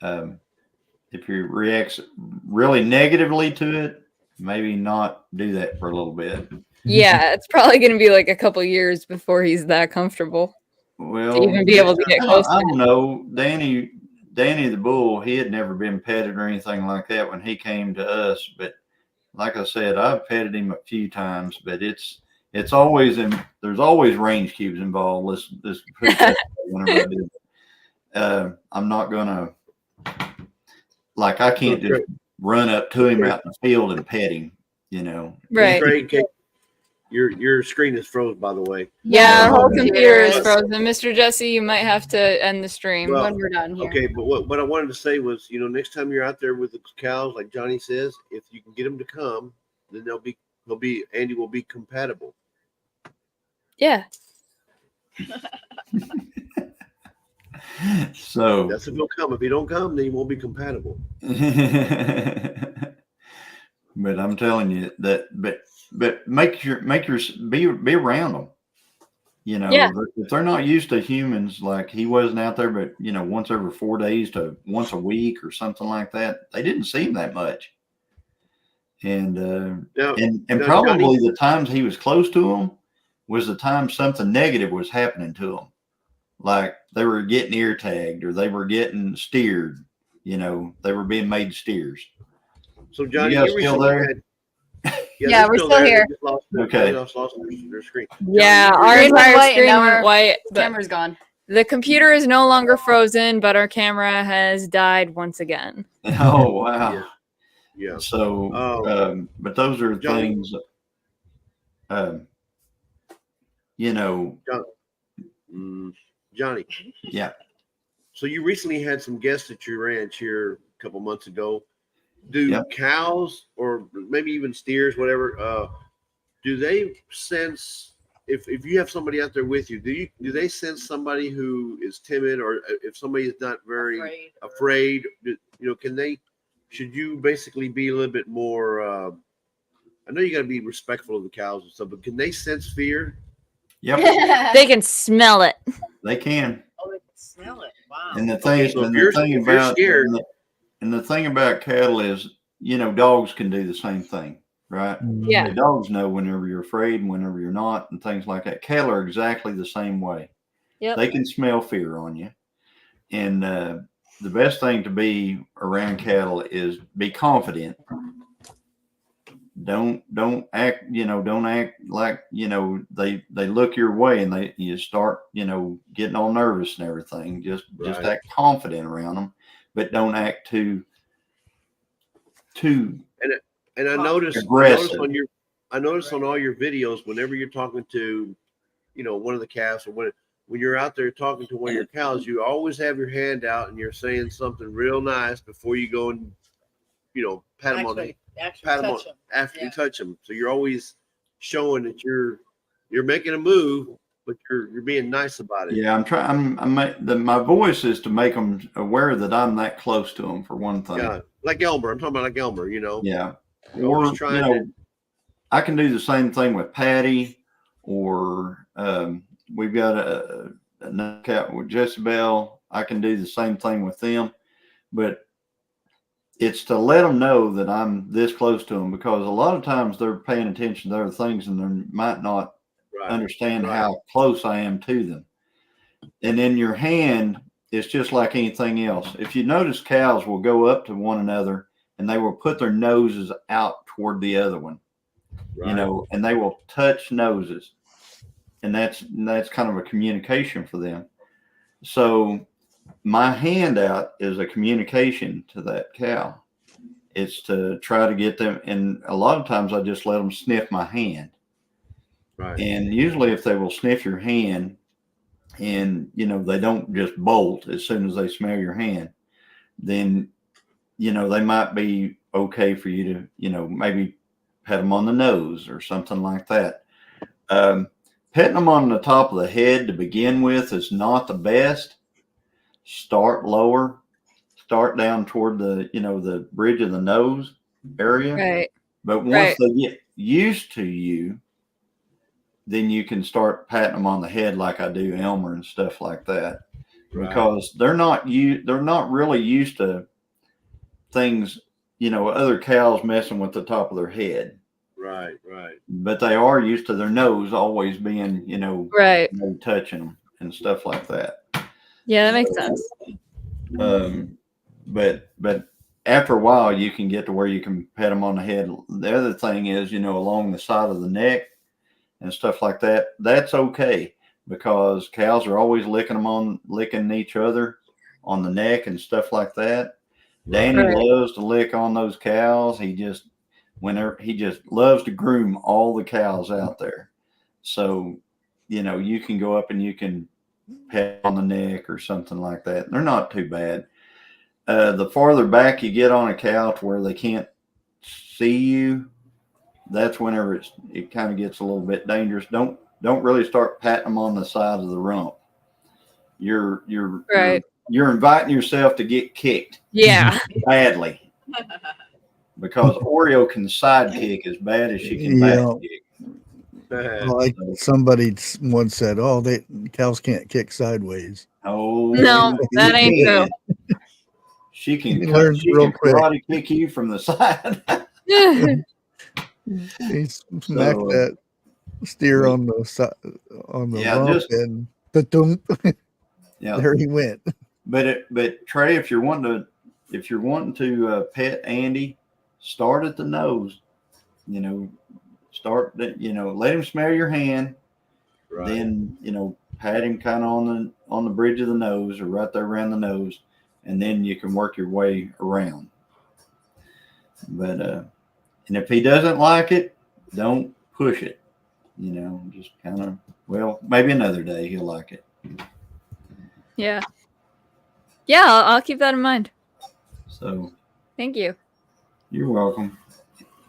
if he reacts really negatively to it, maybe not do that for a little bit.
Yeah, it's probably going to be like a couple years before he's that comfortable.
Well,
to even be able to get close.
I don't know. Danny the bull, he had never been petted or anything like that when he came to us. But like I said, I've petted him a few times, but it's always there's always range cubes involved. Let's put it that way whenever I do it. I'm not gonna, I can't just run up to him out in the field and pet him,
Right.
Your screen is froze, by the way.
Yeah, our whole computer is frozen. Mr. Jesse, you might have to end the stream
When we're done here.
Okay, but what I wanted to say was, next time you're out there with the cows, like Johnny says, if you can get them to come, then Andy will be compatible.
Yeah.
So
that's if he'll come. If he don't come, then he won't be compatible.
But I'm telling you that, but make your be around them. You know,
Yeah.
if they're not used to humans, like he wasn't out there, but you know, once every 4 days to once a week or something like that, they didn't see him that much. And probably
Johnny,
the times he was close to them was the time something negative was happening to them, like they were getting ear tagged or they were getting steered. You know, they were being made steers.
so Johnny,
You guys still there?
Yeah, we're still here.
Okay.
They just lost their screen.
Yeah,
Johnny,
our
Screen went
entire
white, and
screen
now
went
our
white. But
Camera's gone.
the computer is no longer frozen, but our camera has died once again.
Oh wow.
Yeah.
So, but those are
Johnny,
things. You know.
Johnny.
Yeah.
So you recently had some guests at your ranch here a couple months ago. Do cows or maybe even steers, whatever, do they sense if you have somebody out there with you, do they sense somebody who is timid, or if somebody is not very afraid, you know, should you basically be a little bit more I know you got to be respectful of the cows and stuff, but can they sense fear?
Yep.
They can smell it.
They can.
Oh, they can smell it. Wow.
And the thing about cattle is, you know, dogs can do the same thing, right?
Yeah.
The dogs know whenever you're afraid and whenever you're not, and things like that. Cattle are exactly the same way.
Yep.
They can smell fear on you. And the best thing to be around cattle is be confident. Don't act, you know, don't act like, you know, they look your way and you start, you know, getting all nervous and everything. Just act confident around them, but don't act too
and I noticed on all your videos, whenever you're talking to, you know, one of the calves, or when you're out there talking to one of your cows, you always have your hand out and you're saying something real nice before you go and, you know, pat them after you touch them. So you're always showing that you're making a move, but you're being nice about it.
Yeah, I'm trying. My voice is to make them aware that I'm that close to them, for one thing.
Yeah, like Elmer. I'm talking about like Elmer. You know.
Yeah.
Or
you know, I can do the same thing with Patty, or we've got a cat with Jezebel. I can do the same thing with them, but it's to let them know that I'm this close to them, because a lot of times they're paying attention to other things and they might not understand how close I am to them. And in your hand, it's just like anything else. If you notice, cows will go up to one another and they will put their noses out toward the other one, you know, and they will touch noses. And that's kind of a communication for them. So my hand out is a communication to that cow. It's to try to get them. And a lot of times I just let them sniff my hand.
Right.
And usually if they will sniff your hand and, you know, they don't just bolt as soon as they smell your hand, then, you know, they might be okay for you to, you know, maybe pet them on the nose or something like that. Petting them on the top of the head to begin with is not the best. Start lower, start down toward the, you know, the bridge of the nose area.
Right.
But once they get used to you, then you can start patting them on the head like I do Elmer and stuff like that. Because they're not really used to things, you know, other cows messing with the top of their head.
Right.
But they are used to their nose always being, you know, touching them and stuff like that.
Yeah, that makes sense.
But after a while, you can get to where you can pet them on the head. The other thing is, you know, along the side of the neck and stuff like that. That's okay, because cows are always licking each other on the neck and stuff like that. Danny loves to lick on those cows. He just loves to groom all the cows out there. So, you know, you can go up and you can pet on the neck or something like that. They're not too bad. The farther back you get on a cow to where they can't see you, that's whenever it kind of gets a little bit dangerous. Don't really start patting them on the side of the rump. You're inviting yourself to get kicked.
Yeah.
Badly. Because Oreo can side kick as bad as she can back kick.
Like somebody once said, "Oh, cows can't kick sideways."
Oh
No, that ain't true.
She can
You learn
she
real
can
quick.
karate kick you from the side.
He smacked
So,
that steer on the
Yeah,
rump,
just-
and the
yeah.
there he went.
But Trey, if you're wanting to pet Andy, start at the nose. You know, let him smell your hand.
Right.
Then pat him kind of on the bridge of the nose or right there around the nose, and then you can work your way around. But and if he doesn't like it, don't push it. Just kind of, maybe another day he'll like it.
Yeah. Yeah, I'll keep that in mind.
So
Thank you.
you're welcome.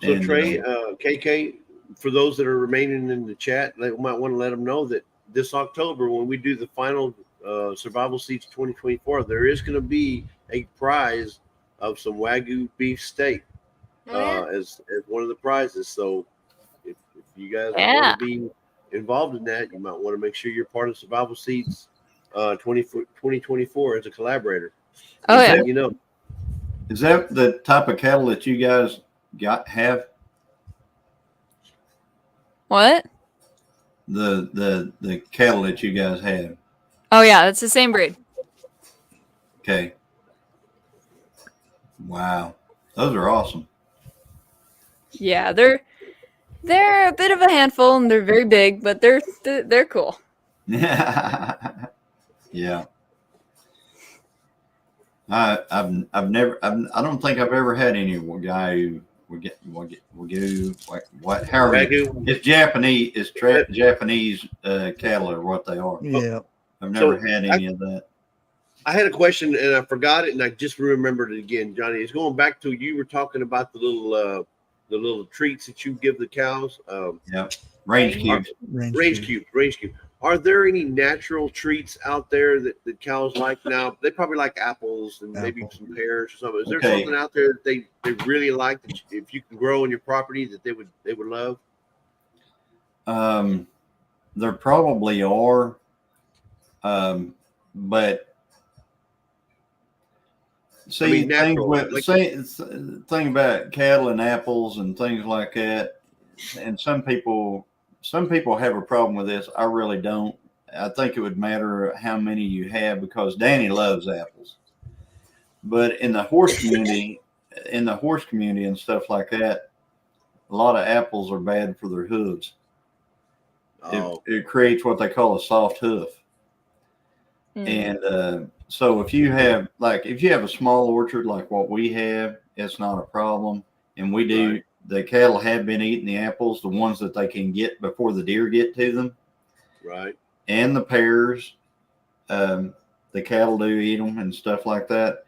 So
And,
Trey, KK, for those that are remaining in the chat, they might want to let them know that this October, when we do the final Survival Seeds 2024, there is going to be a prize of some Wagyu beef steak as one of the prizes. So if you guys want to be involved in that, you might want to make sure you're part of Survival Seeds 2024 as a collaborator.
Oh, yeah.
Is that the type of cattle that you guys have?
What?
The cattle that you guys have.
Oh, yeah, that's the same breed.
Okay. Wow. Those are awesome.
Yeah, they're a bit of a handful and they're very big, but they're cool.
Yeah. I don't think I've ever had any guy who it's Japanese. It's Japanese cattle are what they are.
Yeah.
I've never had any of that.
I had a question and I forgot it, and I just remembered it again, Johnny. It's going back to you were talking about the little treats that you give the cows.
Range cubes.
Range cube. Are there any natural treats out there that cows like now? They probably like apples and maybe some pears or something. Is there something out there that they really like that if you can grow on your property that they would love?
There probably are, but see, thing about cattle and apples and things like that, and some people have a problem with this. I really don't. I think it would matter how many you have because Danny loves apples. But in the horse community, and stuff like that, a lot of apples are bad for their hooves. It creates what they call a soft hoof. And so if you have a small orchard like what we have, it's not a problem. And we do. Right. The cattle have been eating the apples, the ones that they can get before the deer get to them.
Right.
And the pears, the cattle do eat them and stuff like that.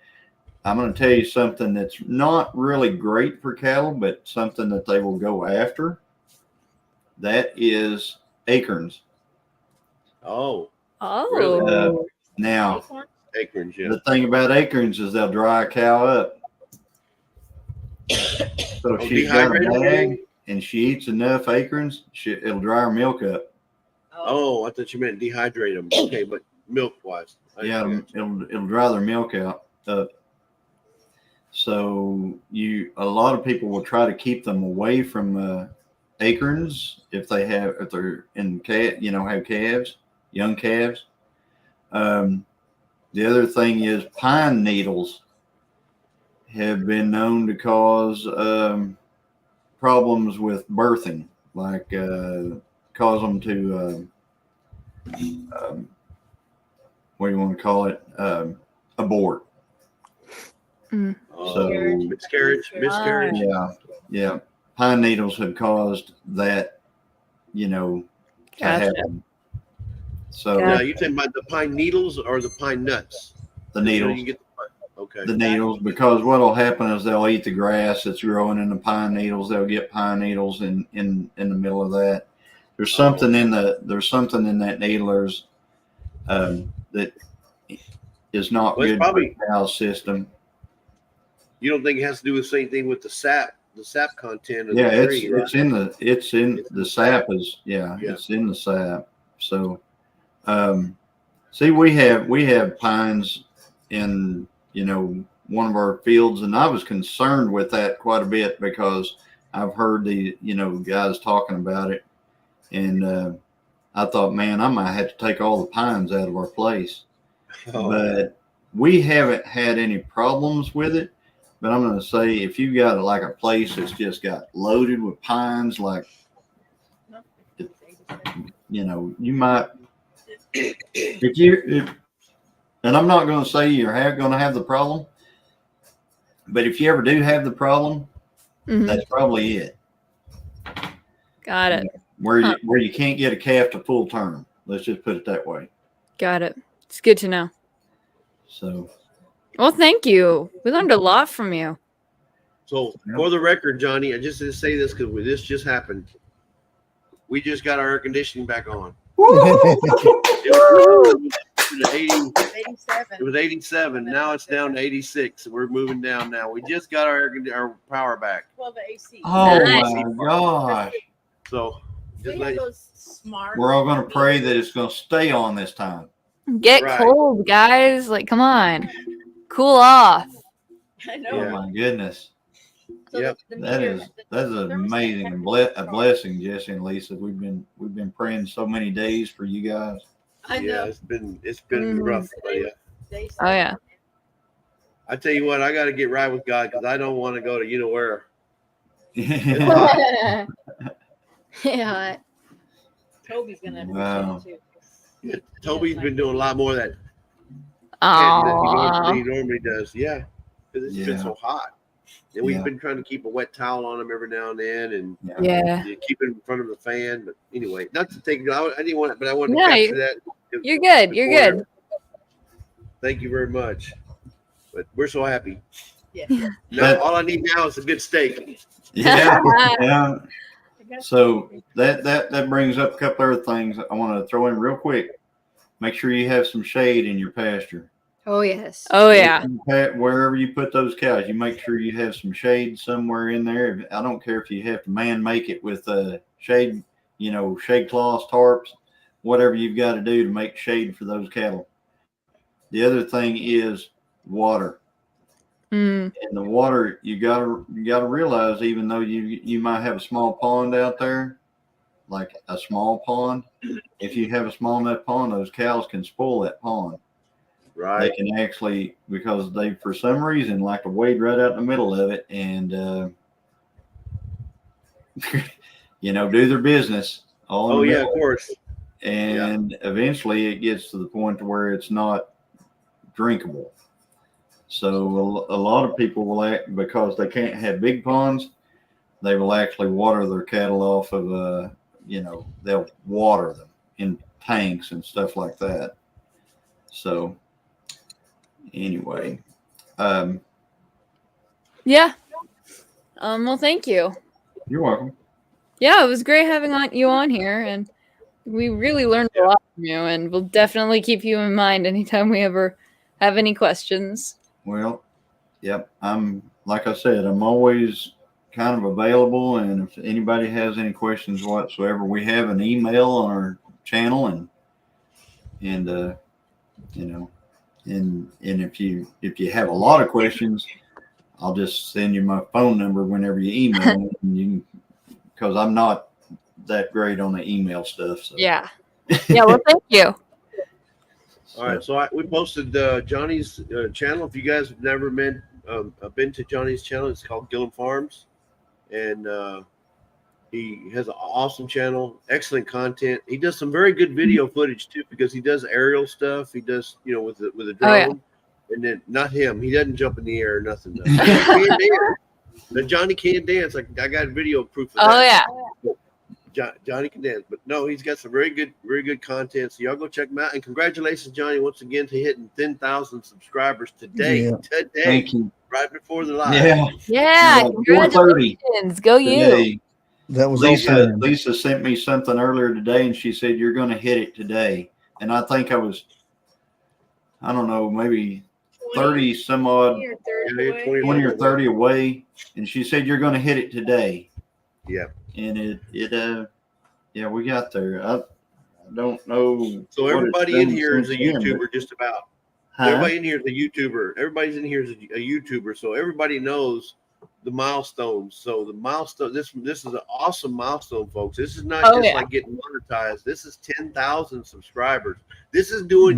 I'm going to tell you something that's not really great for cattle, but something that they will go after. That is acorns.
Oh.
Really?
Now,
acorns, yeah.
The thing about acorns is they'll dry a cow up. So she's got a bag and she eats enough acorns, it'll dry her milk up.
Oh, I thought you meant dehydrate them. Okay, but milk wise.
Yeah, it'll dry their milk out. So a lot of people will try to keep them away from acorns if they're in have calves, young calves. The other thing is pine needles have been known to cause problems with birthing, like cause them to what do you want to call it? Abort. So
miscarriage.
Yeah. Pine needles have caused that, to happen. So
now you talking about the pine needles or the pine nuts?
The needles.
Okay.
The needles, because what will happen is they'll eat the grass that's growing in the pine needles. They'll get pine needles in the middle of that. There's something in that needlers that is not good for the cow system.
You don't think it has to do with the same thing with the sap sap content of
Yeah,
the tree.
it's in the sap is it's in the sap. So see, we have pines in one of our fields, and I was concerned with that quite a bit because I've heard the guys talking about it, and I thought, man, I might have to take all the pines out of our place.
Oh.
But we haven't had any problems with it. But I'm going to say, if you got like a place that's just got loaded with pines, like, you might, and I'm not going to say you're going to have the problem, but if you ever do have the problem, that's probably it.
Got it.
Where you can't get a calf to full term. Let's just put it that way.
Got it. It's good to know.
So.
Well, thank you. We learned a lot from you.
So for the record, Johnny, I just didn't say this because this just happened. We just got our air conditioning back on. It was 87. Now it's down to 86. We're moving down now. We just got our power back.
Well, the AC.
Oh
Nice.
my gosh.
So just
we're all going to pray that it's going to stay on this time.
Get cold, guys. Like, come on. Cool off.
I know.
Oh my goodness.
So
Yep.
That's amazing and a blessing, Jesse and Lisa. We've been praying so many days for you guys.
I know.
Yeah, it's been rough, but yeah.
Oh, yeah.
I tell you what, I got to get right with God because I don't want to go to where.
Yeah.
Toby's gonna have to
Wow.
too.
Yeah, Toby's been doing a lot more of that
Aww.
than he normally does. Yeah, because it's been
Yeah.
so hot. And we've
Yeah.
been trying to keep a wet towel on him every now and then, and
Yeah.
keep it in front of the fan. But anyway, not to take. I didn't want it, but I wanted to
No,
capture that.
You're good. You're
before.
good.
Thank you very much. But we're so happy.
Yeah.
Now, all I need now is a good steak.
Yeah. Yeah. So that brings up a couple other things I want to throw in real quick. Make sure you have some shade in your pasture.
Oh yes.
Oh, yeah.
Wherever you put those cows, you make sure you have some shade somewhere in there. I don't care if you have to make it with shade, shade cloths, tarps, whatever you've got to do to make shade for those cattle. The other thing is water. And the water, you gotta realize, even though you might have a small pond out there, like a small pond, if you have a small enough pond, those cows can spoil that pond.
Right.
They can actually, because they, for some reason, like to wade right out in the middle of it and, do their business.
Oh, yeah, of course.
And eventually it gets to the point to where it's not drinkable. So a lot of people will because they can't have big ponds, they will actually water their cattle off of, they'll water them in tanks and stuff like that. So anyway,
Yeah. Well, thank you.
You're welcome.
Yeah, it was great having you on here, and we really learned a lot from you, and we'll definitely keep you in mind anytime we ever have any questions.
Well, yep. Like I said, I'm always kind of available, and if anybody has any questions whatsoever, we have an email on our channel, and if you have a lot of questions, I'll just send you my phone number whenever you email me, and because I'm not that great on the email stuff. So.
Yeah. Yeah. Well, thank you.
All right, so we posted Johnny's channel. If you guys have never been to Johnny's channel, it's called Gilliam Farms, and he has an awesome channel, excellent content. He does some very good video footage too, because he does aerial stuff. He does, with a drone,
Oh, yeah.
and then not him. He doesn't jump in the air or nothing. Though. He can dance. The Johnny can dance. I got video proof of that.
Oh, yeah.
Johnny can dance, but no, he's got some very good content. So y'all go check him out. And congratulations, Johnny, once again to hitting 10,000 subscribers today.
Yeah.
Today,
Thank you.
right before the live.
Yeah.
Yeah.
4:30
Congratulations. Go you.
today.
That was all.
Lisa sent me something earlier today, and she said you're going to hit it today. And I think I was, I don't know, maybe 30 some odd, 20 or 30 away and she said you're going to hit it today.
Yeah.
And yeah, we got there. I don't know.
So everybody in here is a YouTuber, just about.
Huh?
Everybody in here is a YouTuber. Everybody's in here is a YouTuber, so everybody knows the milestones. So the milestone. This is an awesome milestone, folks. This is not just like getting monetized. This is 10,000 subscribers. This is doing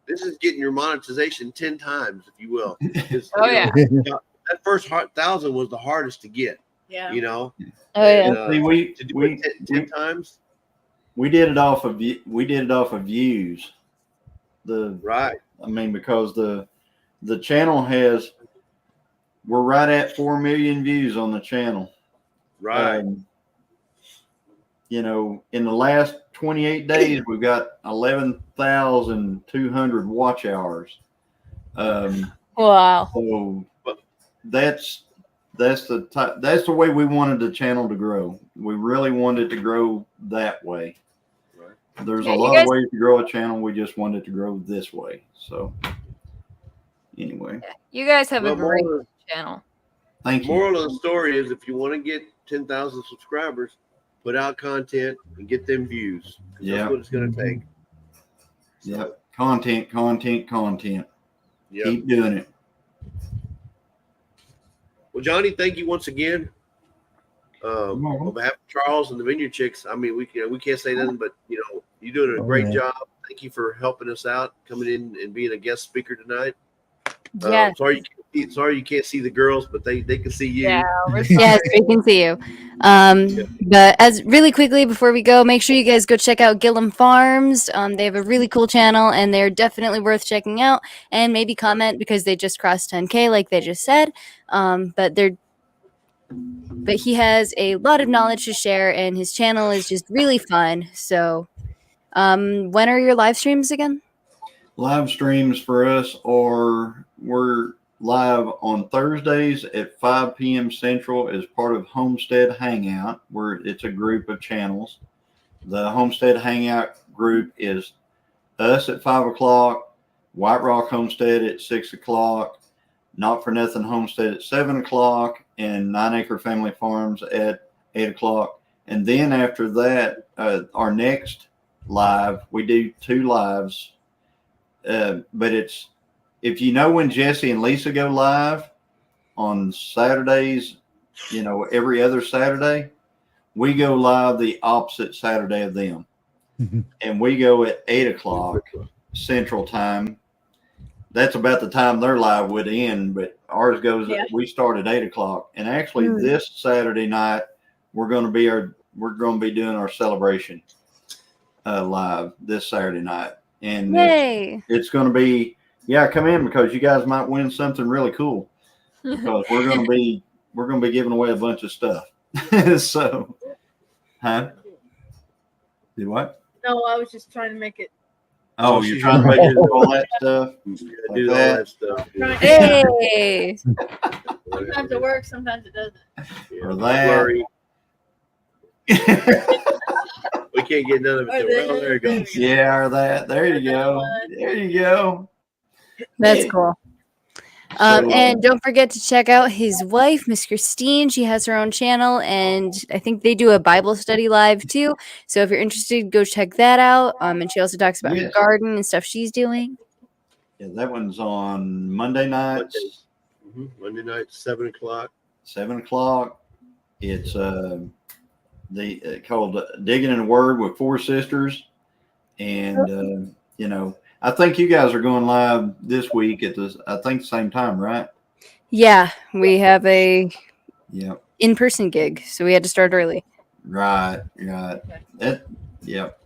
This is getting your monetization 10 times, if you will. That first 1,000 was the hardest to get.
Yeah.
You know.
Oh yeah.
And,
See, we
to do it 10 times.
We did it off of views.
Right.
I mean, because the channel we're right at 4 million views on the channel.
Right.
You know, in the last 28 days, we've got 11,200 watch hours.
Wow.
So that's the way we wanted the channel to grow. We really wanted to grow that way.
Right.
There's a lot of ways to grow a channel. We just wanted to grow this way. So anyway,
you guys have a great channel.
Thank you.
Moral of the story is, if you want to get 10,000 subscribers, put out content and get them views. That's what it's going to take.
Yep. Content.
Yep.
Keep doing it.
Well, Johnny, thank you once again. On behalf of Charles and the Vineyard Chicks, I mean, we can't say nothing, but you're doing a great job. Thank you for helping us out, coming in and being a guest speaker tonight.
Yeah.
Sorry you can't see the girls, but they can see you.
Yeah, yes, we can see you. But as really quickly before we go, make sure you guys go check out Gilliam Farms. They have a really cool channel, and they're definitely worth checking out. And maybe comment because they just crossed 10K, like they just said. But he has a lot of knowledge to share, and his channel is just really fun. So, when are your live streams again?
Live streams for us we're live on Thursdays at 5 p.m. Central as part of Homestead Hangout, where it's a group of channels. The Homestead Hangout group is us at 5 o'clock, White Rock Homestead at 6 o'clock, Not For Nothing Homestead at 7 o'clock, and 9 Acre Family Farms at 8 o'clock. And then after that, our next live, we do 2 lives. But it's, if you know when Jesse and Lisa go live on Saturdays, every other Saturday, we go live the opposite Saturday of them. And we go at 8 o'clock Central Time. That's about the time their live would end, but ours goes, we start at 8 o'clock. And actually this Saturday night, we're going to be doing our celebration live this Saturday night. And it's going to be, come in, because you guys might win something really cool, because we're going to be giving away a bunch of stuff. So, Do what?
No, I was just trying to make it.
Oh, you're trying to make it all that stuff?
Do all that stuff.
Hey.
Sometimes it works, sometimes it doesn't.
Or that.
We can't get none of it. Oh, there it goes.
Yeah, or that. There you go. There you go.
That's cool. And don't forget to check out his wife, Miss Christine. She has her own channel, and I think they do a Bible study live too. So if you're interested, go check that out. And she also talks about her garden and stuff she's doing.
Yeah, that one's on Monday nights.
Monday night, 7 o'clock.
7 o'clock. It's called Digging in the Word with 4 sisters, and I think you guys are going live this week at the same time, right?
Yeah, we have a in-person gig, so we had to start early.
Right.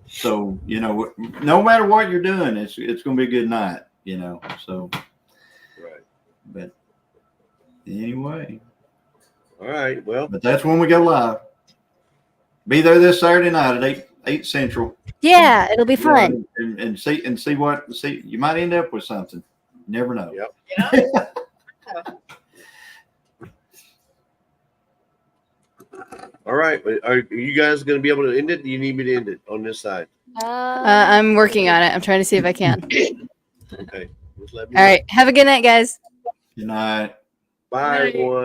So no matter what you're doing, it's going to be a good night. So.
Right.
But anyway.
All right. Well.
But that's when we go live. Be there this Saturday night at 8 Central.
Yeah, it'll be fun.
And see you might end up with something. You never know.
Yep. All right. Are you guys going to be able to end it? Do you need me to end it on this side?
I'm working on it. I'm trying to see if I can.
Okay. Just let me
All right. Have a good night, guys.
Good night.
Bye, everyone.